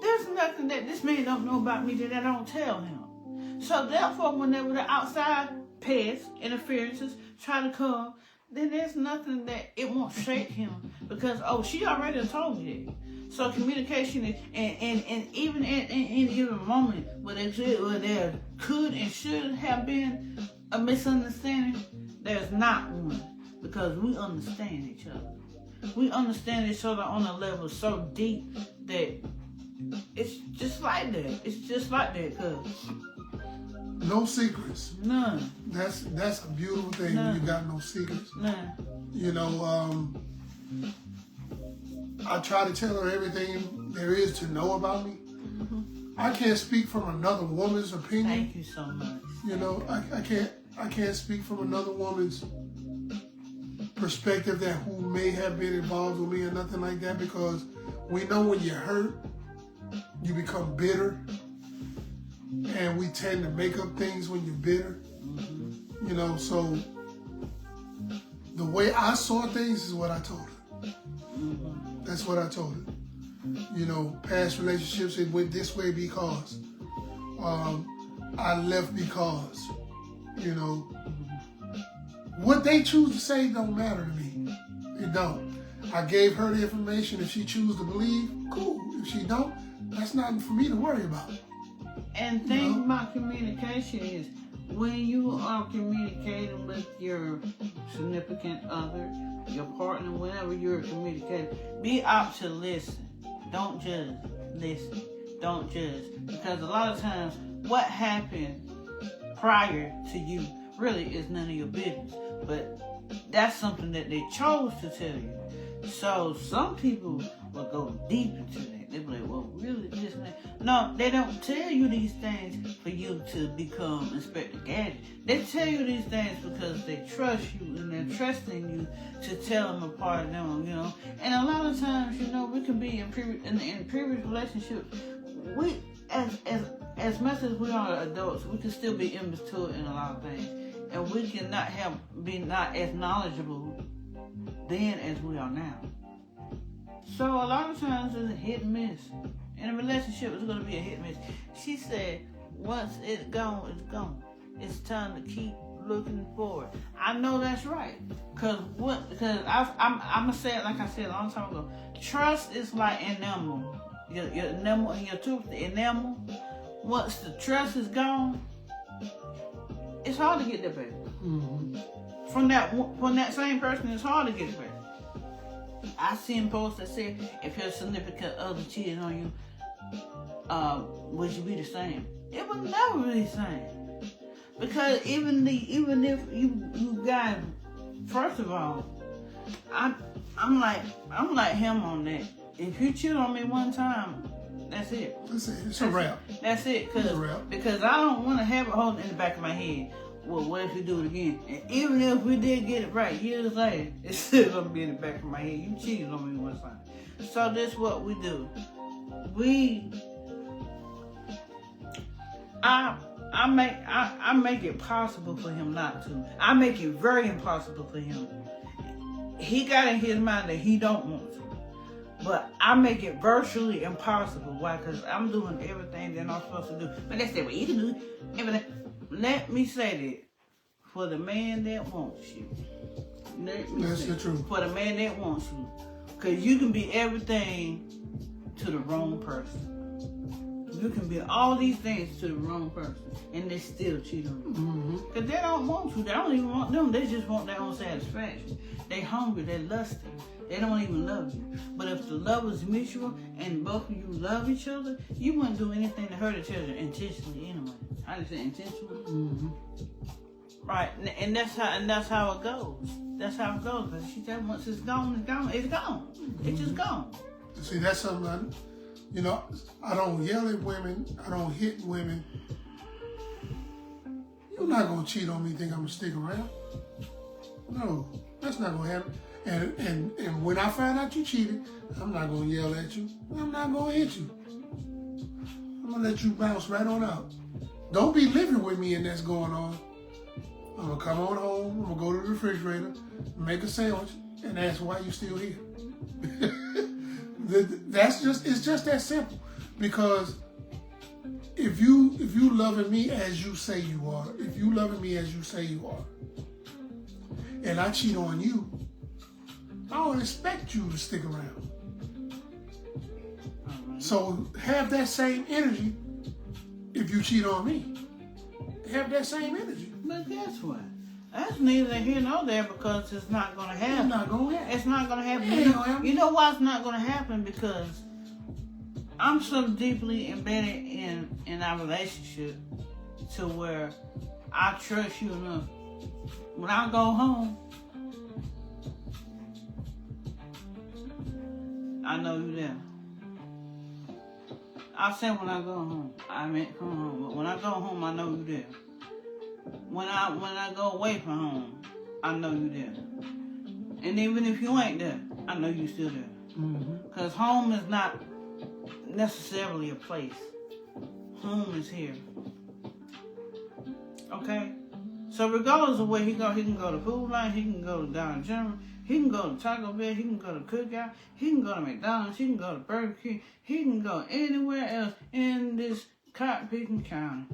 There's nothing that this man don't know about me that I don't tell him. So therefore, whenever the outside pests, interferences try to come, then there's nothing that it won't shake him, because she already told me that. So communication is, and even in any given moment where there could and should have been a misunderstanding, there's not one, because we understand each other. We understand each other on a level so deep that it's just like that. It's just like that, cause no secrets. None. That's a beautiful thing. None. When you got no secrets. None. You know, I try to tell her everything there is to know about me. Mm-hmm. I can't speak from another woman's opinion. Thank you so much. You know, I can't speak from another woman's perspective that who may have been involved with me or nothing like that, because we know when you're hurt, you become bitter, and we tend to make up things when you're bitter. Mm-hmm. You know, so the way I saw things is what I told her. Mm-hmm. That's what I told her. You know, past relationships, it went this way because I left because, you know, what they choose to say don't matter to me. It don't. I gave her the information. If she chooses to believe, cool. If she don't, that's nothing for me to worry about. And thing about communication is, when you are communicating with your significant other, your partner, whenever you're communicating, be out to listen. Don't just listen. Don't judge. Because a lot of times, what happened prior to you really is none of your business. But that's something that they chose to tell you. So some people will go deep into that. They'll be like, well, really, this and that. No, they don't tell you these things for you to become Inspector Gadget. They tell you these things because they they trust you and they're trusting you to tell them apart them, you know. And a lot of times, you know, we can be in previous relationships. We, as much as we are adults, we can still be immature in a lot of things, and we cannot be not as knowledgeable then as we are now. So a lot of times it's a hit and miss. In a relationship, it's going to be a hit and miss. She said, once it's gone, it's gone. It's time to keep looking forward. I know that's right. Because I'm going to say it like I said a long time ago. Trust is like enamel. Your enamel in your tooth, the enamel. Once the trust is gone, it's hard to get that back. Mm-hmm. From that same person, it's hard to get it back. I seen posts that said, if your significant other cheated on you, would you be the same? It would never be the same. Because even if you guys, first of all, I'm like him on that. If you cheat on me one time, that's it. That's it. It's a wrap. That's it. Because I don't want to have it holding in the back of my head. Well, what if you do it again? And even if we did get it right years later, it's still gonna be in the back of my head. You cheated on me one time. So this is what we do. I make it possible for him not to. I make it very impossible for him. He got in his mind that he don't want to. But I make it virtually impossible. Why? Because I'm doing everything that I'm supposed to do. But they say, well, you can do everything. Let me say that. For the man that wants you. That's the truth. For the man that wants you. Because you can be everything to the wrong person. You can be all these things to the wrong person. And they still cheat on you. Because they don't want you. They don't even want them. They just want their own satisfaction. They hungry. They're lusty. They don't even love you. But if the love is mutual and both of you love each other, you wouldn't do anything to hurt each other intentionally anyway. How do you say intentionally? Mm-hmm. Right, and that's how it goes. That's how it goes. Because she said, once it's gone, it's gone. It's gone. It's just gone. See, that's something I don't yell at women. I don't hit women. You're not gonna cheat on me. Think I'm gonna stick around? No, that's not gonna happen. And when I find out you cheated, I'm not gonna yell at you. I'm not gonna hit you. I'm gonna let you bounce right on out. Don't be living with me and that's going on. I'm gonna come on home, I'm gonna go to the refrigerator, make a sandwich, and ask why you still here. It's just that simple. Because if you loving me as you say you are, if you loving me as you say you are, and I cheat on you, I don't expect you to stick around. So have that same energy if you cheat on me. Have that same energy. But guess what? That's neither here nor there because it's not going to happen. It's not going to happen. It's not going to happen. You know why it's not going to happen? Because I'm so deeply embedded in our relationship to where I trust you enough. When I go home, I know you there. I said when I go home. I meant come home. But when I go home, I know you there. When I go away from home, I know you there. And even if you ain't there, I know you still there. Because home is not necessarily a place. Home is here. Okay? So regardless of where he can go to Food Line, he can go to Dollar General, he can go to Taco Bell, he can go to Cookout, he can go to McDonald's, he can go to Burger King, he can go anywhere else in this cotton-picking county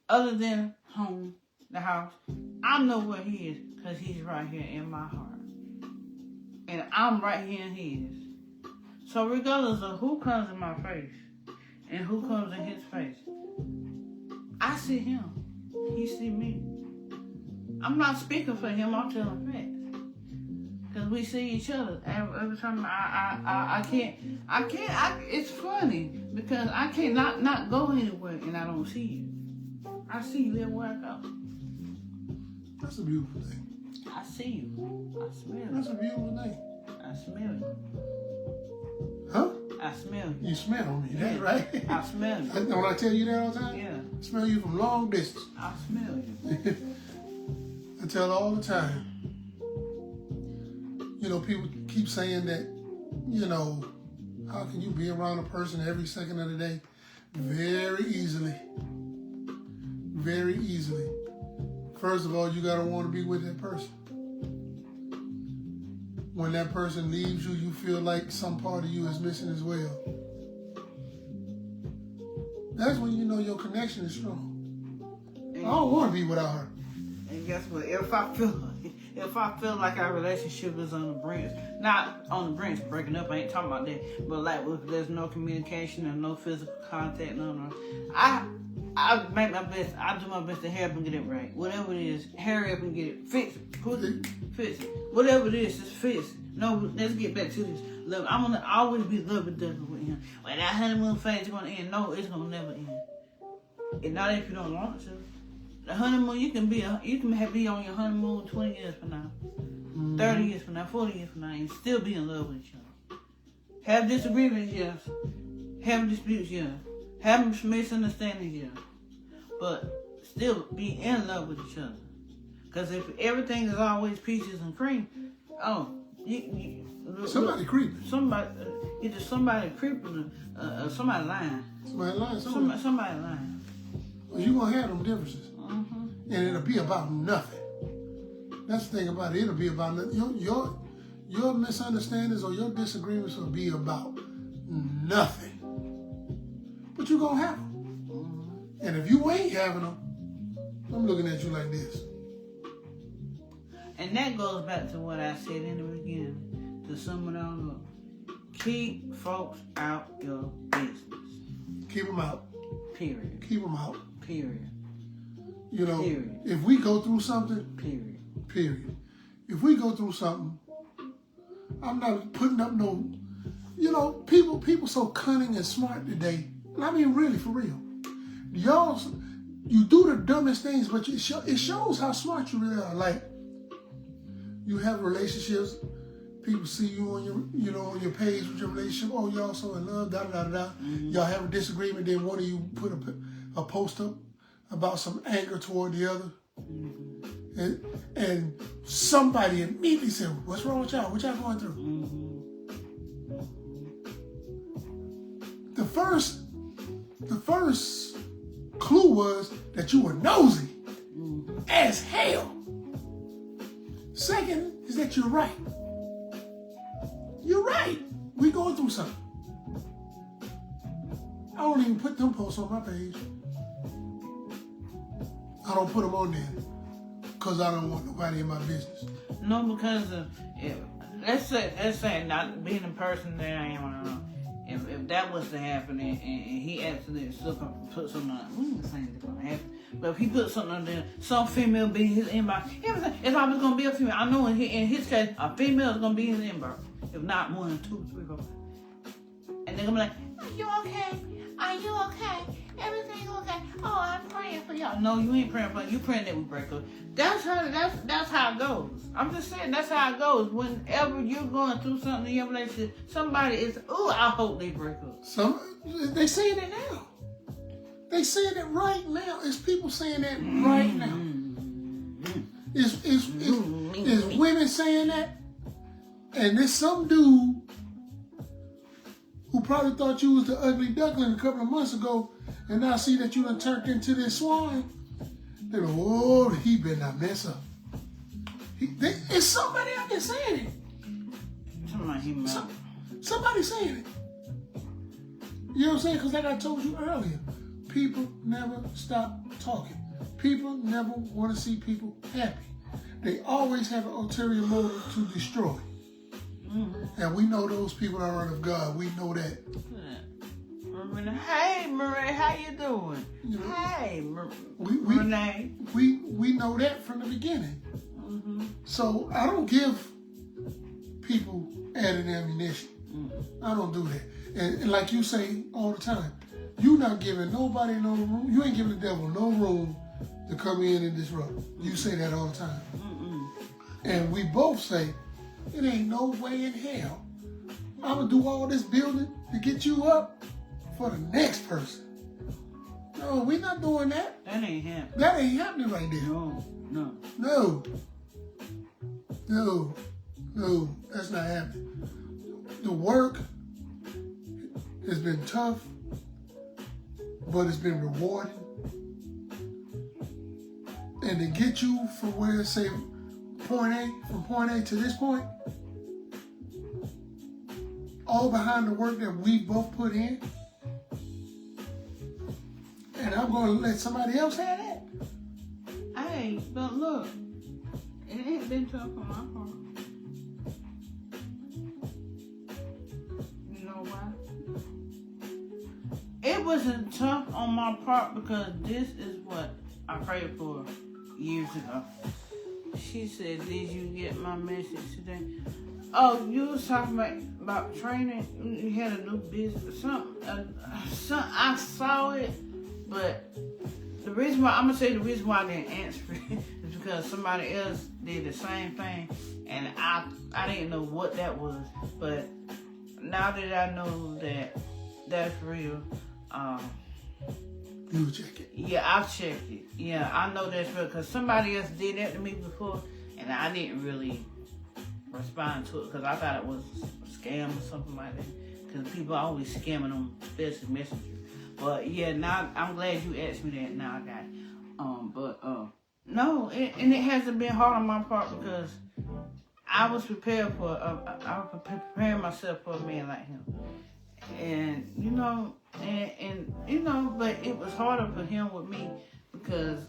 other than home, the house. I know where he is because he's right here in my heart. And I'm right here in his. So regardless of who comes in my face and who comes in his face, I see him. He see me. I'm not speaking for him, I'm telling facts. Because we see each other. Every time I can't, it's funny because I can't not go anywhere and I don't see you. I see you everywhere I go. That's a beautiful thing. I see you. I smell you. That's a beautiful thing. I smell you. Huh? I smell you. You smell me, that's right. I smell you. Don't I tell you that all the time? Yeah. I smell you from long distance. I smell you. tell all the time, you know, people keep saying that, you know, how can you be around a person every second of the day? Very easily. Very easily. First of all, you got to want to be with that person. When that person leaves you, you feel like some part of you is missing as well. That's when you know your connection is strong. I don't want to be without her. And guess what? If I feel like our relationship is on the brink, not on the brink, breaking up, I ain't talking about that, but like if there's no communication and no physical contact, I make my best. I do my best to hurry up and get it right. Whatever it is, hurry up and get it. Fix it. Fix it. Whatever it is, just fix it. No, let's get back to this. Love. I'm gonna always be lovey-dovey with him. When that honeymoon phase is gonna end, no, it's gonna never end. And not if you don't want to. The honeymoon, you can be on your honeymoon 20 years from now, 30 years from now, 40 years from now, and still be in love with each other. Have disagreements, yes. Have disputes, yes. Have misunderstandings, yes. But still be in love with each other. Because if everything is always peaches and cream, somebody creeping. Either somebody creeping or somebody lying. Somebody lying. Somebody lying. Well, you're going to have them differences. Mm-hmm. And it'll be about nothing. That's the thing about it. It'll be about nothing. Your misunderstandings or your disagreements will be about nothing. But you're going to have them. And if you ain't having them, I'm looking at you like this. And that goes back to what I said in the beginning. To sum it all up. Keep folks out your business. Keep them out. Period. Keep them out. Period. You know, Period. If we go through something, Period. If we go through something, I'm not putting up no, you know, people so cunning and smart today. And I mean, really, for real. Y'all, you do the dumbest things, but it shows how smart you really are. Like, you have relationships, people see you on on your page with your relationship. Oh, y'all so in love, da da da da. Mm-hmm. Y'all have a disagreement, then one of you put a post up about some anger toward the other. Mm-hmm. And somebody immediately said, "What's wrong with y'all? What y'all going through?" Mm-hmm. The first clue was that you were nosy as hell. Second is that you're right. You're right. We going through something. I don't even put them posts on my page. I don't put them on there because I don't want nobody in my business. No, because let's say not being the person that I am. If that was to happen and he accidentally put something on, we ain't saying it's gonna happen. But if he put something on there, some female be in his inbox. It's always gonna be a female. I know in his case, a female is gonna be in his inbox. If not more than 2, 3, 4. And they're gonna be like, "Are you okay? Are you okay? Everything okay? Oh, I'm praying for y'all." No, you ain't praying for you. Praying that we break up. That's how it goes. I'm just saying that's how it goes. Whenever you're going through something in your relationship, somebody is, I hope they break up. They saying it now. They saying it right now. It's people saying that right now. It's women saying that. And there's some dude who probably thought you was the ugly duckling a couple of months ago, and now see that you done turned into this swine. They go, "Oh, he better not mess up." It's somebody out there saying it. Somebody saying it. You know what I'm saying? Because like I told you earlier, people never stop talking. People never want to see people happy. They always have an ulterior motive to destroy. Mm-hmm. And we know those people aren't of God. We know that. Hey, Marie, how you doing? You know, hey, Renee. We know that from the beginning. Mm-hmm. So I don't give people added ammunition. Mm-hmm. I don't do that. And like you say all the time, you're not giving nobody no room. You ain't giving the devil no room to come in and disrupt. You say that all the time. Mm-mm. And we both say, it ain't no way in hell I'm going to do all this building to get you up for the next person. No, we're not doing that. That ain't happening. That ain't happening right there. No, that's not happening. The work has been tough, but it's been rewarding. And to get you from where, say, from point A to this point, all behind the work that we both put in, and I'm going to let somebody else have that? Hey, but look, it ain't been tough on my part. You know why? It wasn't tough on my part because this is what I prayed for years ago. She said, "Did you get my message today?" Oh, you was talking about training. You had a new business or something. I saw it, but the reason why I didn't answer it is because somebody else did the same thing, and I didn't know what that was. But now that I know that that's real, you check it. Yeah, I've checked it. Yeah, I know that's real because somebody else did that to me before, and I didn't really respond to it because I thought it was a scam or something like that. Because people are always scamming on Facebook Messenger. But yeah, now I'm glad you asked me that. Now I got it. No, and it hasn't been hard on my part because I was prepared for. I was preparing myself for a man like him, and you know, and you know, but it was harder for him with me because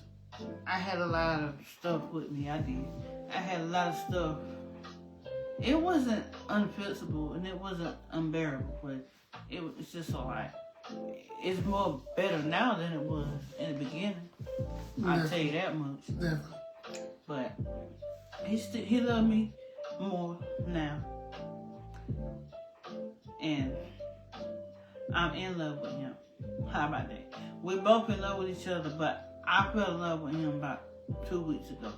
I had a lot of stuff with me. I had a lot of stuff. It wasn't unfixable and it wasn't unbearable, but it's just a lot. It's more better now than it was in the beginning. I'll tell you that much. Never. But he loved me more now. And I'm in love with him. How about that? We're both in love with each other, but I fell in love with him about 2 weeks ago.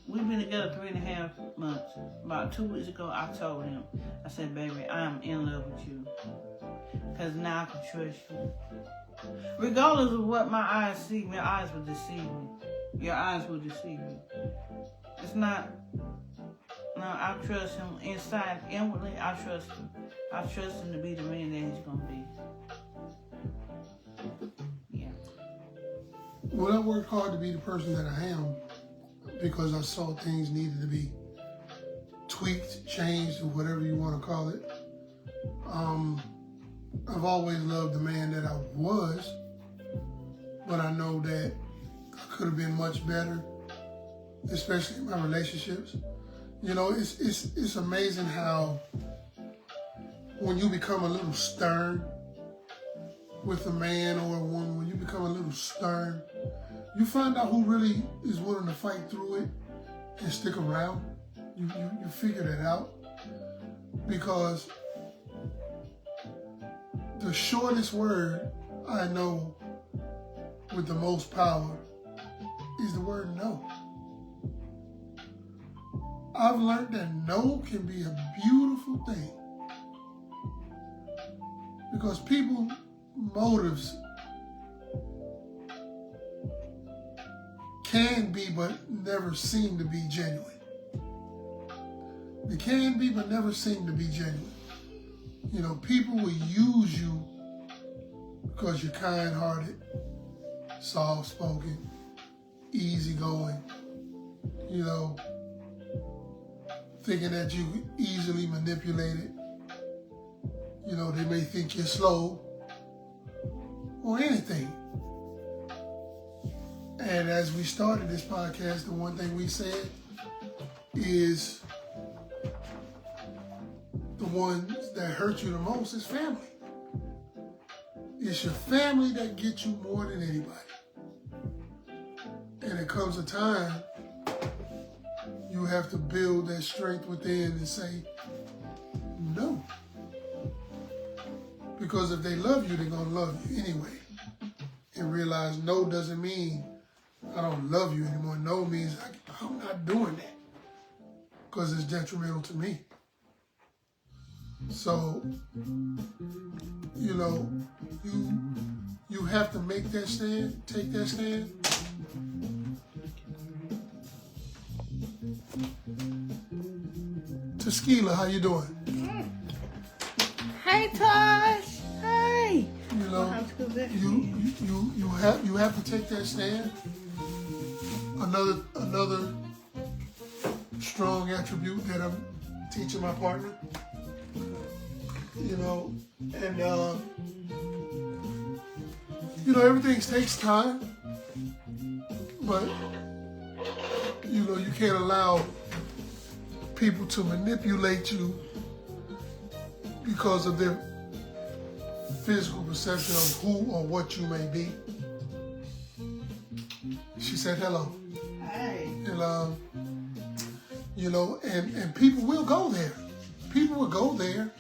We've been together 3.5 months. About 2 weeks ago, I told him, I said, "Baby, I am in love with you. Because now I can trust you. Regardless of what my eyes see, your eyes will deceive me. Your eyes will deceive me. It's not, no, I trust him inside, inwardly, I trust him. I trust him to be the man that he's going to be. Yeah. Well, I worked hard to be the person that I am because I saw things needed to be tweaked, changed, or whatever you want to call it. I've always loved the man that I was, but I know that I could have been much better, especially in my relationships. You know, it's amazing how when you become a little stern with a man or a woman, when you become a little stern, you find out who really is willing to fight through it and stick around. You figure that out because the shortest word I know with the most power is the word no. I've learned that no can be a beautiful thing because people's motives can be but never seem to be genuine. They can be but never seem to be genuine. You know, people will use you because you're kind-hearted, soft-spoken, easygoing, you know, thinking that you easily manipulated. You know, they may think you're slow or anything. And as we started this podcast, the one thing we said is the ones that hurt you the most is family. It's your family that gets you more than anybody. And it comes a time you have to build that strength within and say no. Because if they love you, they're going to love you anyway. And realize no doesn't mean I don't love you anymore. No means I'm not doing that because it's detrimental to me. So, you know, you have to make that stand, take that stand. Tequila, how you doing? Hey, Tosh. Hey. You know, you have to take that stand. Another strong attribute that I'm teaching my partner. You know, and you know, everything takes time, but you know, you can't allow people to manipulate you because of their physical perception of who or what you may be. She said hello. Hey. And you know, and people will go there. People will go there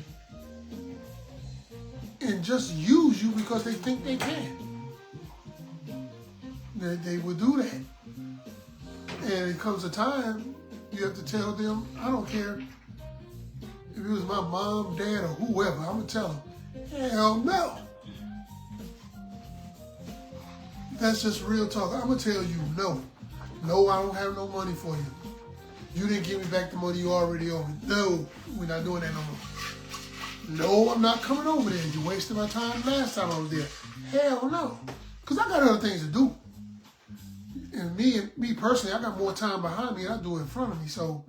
and just use you because they think they can. They will do that. And it comes a time you have to tell them, I don't care if it was my mom, dad, or whoever, I'm going to tell them, hell no. That's just real talk. I'm going to tell you no. No, I don't have no money for you. You didn't give me back the money you already owe me. No, we're not doing that no more. No, I'm not coming over there. You wasted my time last time I was there. Hell no. Because I got other things to do. And me personally, I got more time behind me than I do in front of me. So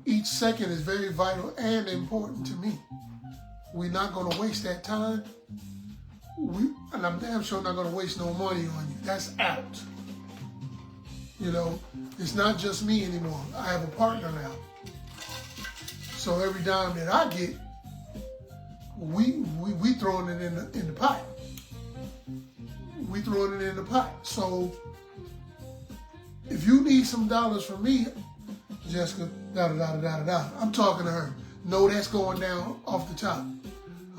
each second is very vital and important to me. We're not going to waste that time. And I'm damn sure not going to waste no money on you. That's out. You know, it's not just me anymore. I have a partner now. So every dime that I get, we throwing it in the pot. We throwing it in the pot. So if you need some dollars from me, Jessica, da-da-da-da-da-da, I'm talking to her. No, that's going down off the top.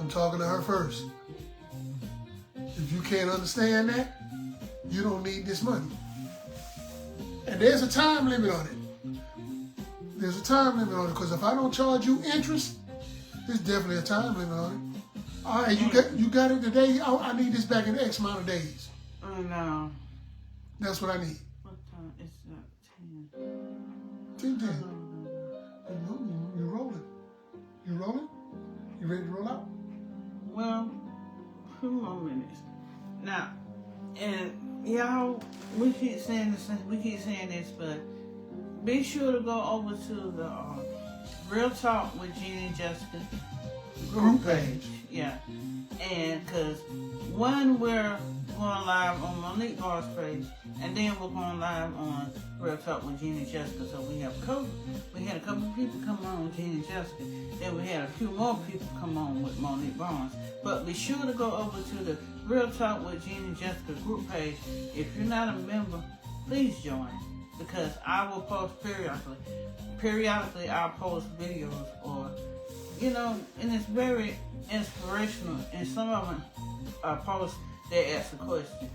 I'm talking to her first. If you can't understand that, you don't need this money. And there's a time limit on it. There's a time limit on it, because if I don't charge you interest, there's definitely a time limit on it. All right, you got it today. I need this back in X amount of days. No. That's what I need. What time? It's 10. You rolling. You rolling? You ready to roll out? Well, 2 more minutes. Now, and y'all, we keep saying this, but be sure to go over to the Real Talk with Gene and Jessica group page. Yeah. And because one, we're going live on Monique Barr's page, and then we're going live on Real Talk with Gene and Jessica. So we had a couple of people come on with Gene and Jessica. Then we had a few more people come on with Monique Barnes. But be sure to go over to the Real Talk with Gene and Jessica group page. If you're not a member, please join, because I will post periodically. Periodically, I'll post videos, or, you know, and it's very inspirational. And some of them are posts that ask a question.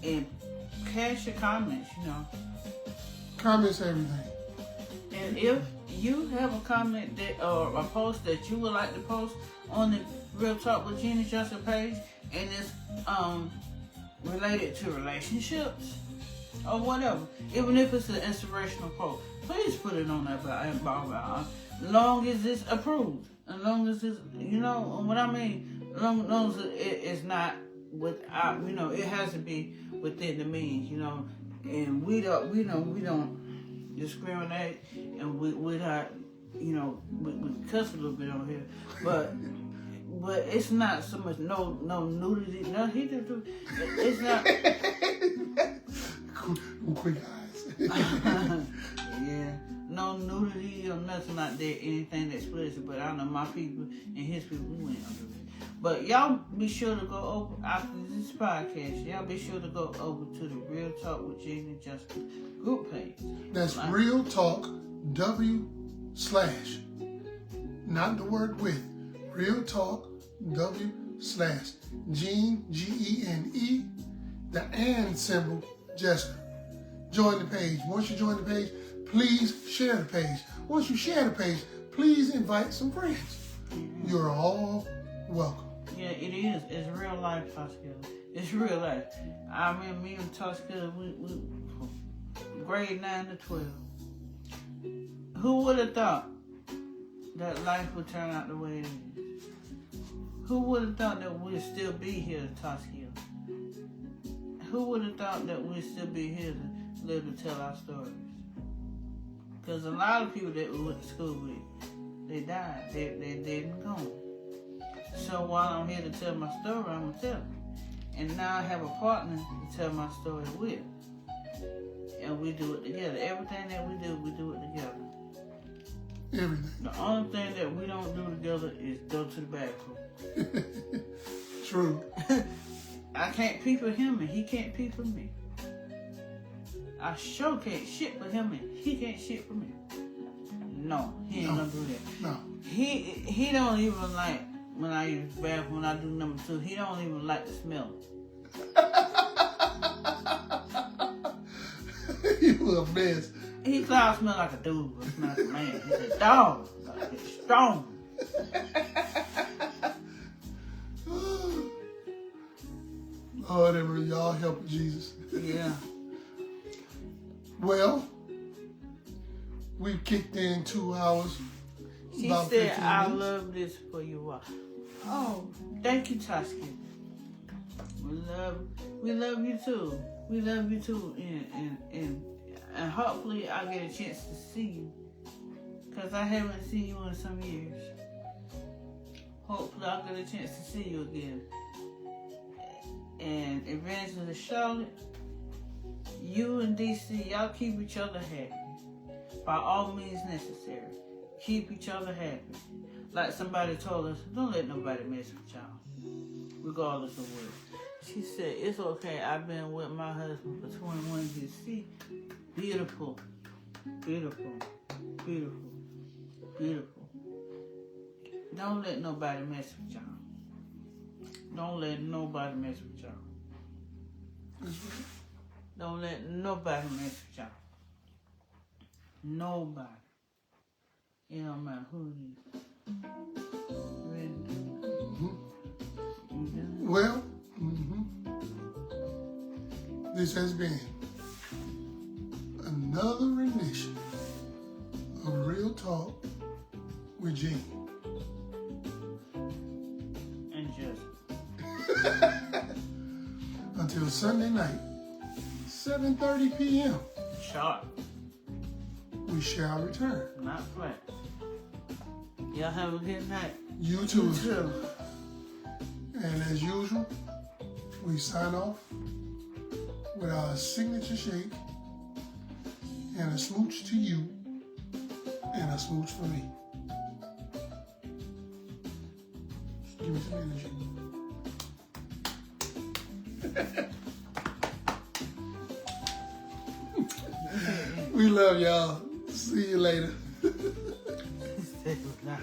And cast your comments, you know. Comments everything. And if you have a comment that, or a post that you would like to post on the Real Talk with Gene and Jessica page, and it's related to relationships or whatever, even if it's an inspirational post, please put it on that bar. As long as it's approved, as long as it's, you know what I mean, as long as it's not without, you know, it has to be within the means, you know, and we don't discriminate, and we not, you know, we cuss a little bit on here, but it's not so much no nudity. No, he didn't do. It's not. Quick eyes. Yeah, no nudity or nothing like that. Anything that's explicit. But I know my people and his people, we ain't gonna do that. But y'all be sure to go over after this podcast. Y'all be sure to go over to the Real Talk with Gene and Jessica group page. That's Real Talk W/ not the word with. Real Talk W/ Gene, Gene, the and symbol, Jessica. Join the page. Once you join the page, please share the page. Once you share the page, please invite some friends. You're all welcome. Yeah, it is. It's real life, Tosca. It's real life. I remember me and Tosca, we grade 9 to 12. Who would have thought that life would turn out the way it is? Who would have thought that we'd still be here, Tosca? Who would have thought that we'd still be here to live to tell our stories? Because a lot of people that we went to school with, they died. They dead and gone. So while I'm here to tell my story, I'm going to tell it. And now I have a partner to tell my story with. And we do it together. Everything that we do it together. Everything. The only thing that we don't do together is go to the bathroom. True. I can't pee for him and he can't pee for me. I sure can't shit for him and he can't shit for me. No, he ain't gonna do that. No. He don't even like when I use the bathroom, when I do number 2, he don't even like the smell. You a mess. He thought I smell like a dude, but smell like a man. He's a dog. It's strong. Lord, y'all help Jesus. Yeah. Well, we kicked in 2 hours. She about said, 15 I minutes. love this for you all. Oh, thank you, Tosca. We love you too. We love you too. And hopefully I get a chance to see you. Because I haven't seen you in some years. Hopefully I'll get a chance to see you again. And Evangelist Charlotte, you and DC, y'all keep each other happy. By all means necessary. Keep each other happy. Like somebody told us, don't let nobody mess with y'all. Regardless of what. She said, it's okay. I've been with my husband for 21 years. See, beautiful. Beautiful. Beautiful. Beautiful. Don't let nobody mess with y'all. Don't let nobody mess with y'all. Don't let nobody mess with y'all. Nobody. It don't matter who it is. Well, this has been another rendition of Real Talk with Gene. And Jessica. Until Sunday night, 7:30 p.m. Sharp. we shall return. Not flat. Y'all have a good night. You too. You too. And as usual, we sign off with our signature shake and a smooch to you and a smooch for me. Give me some energy. We love y'all. See you later. Say good night.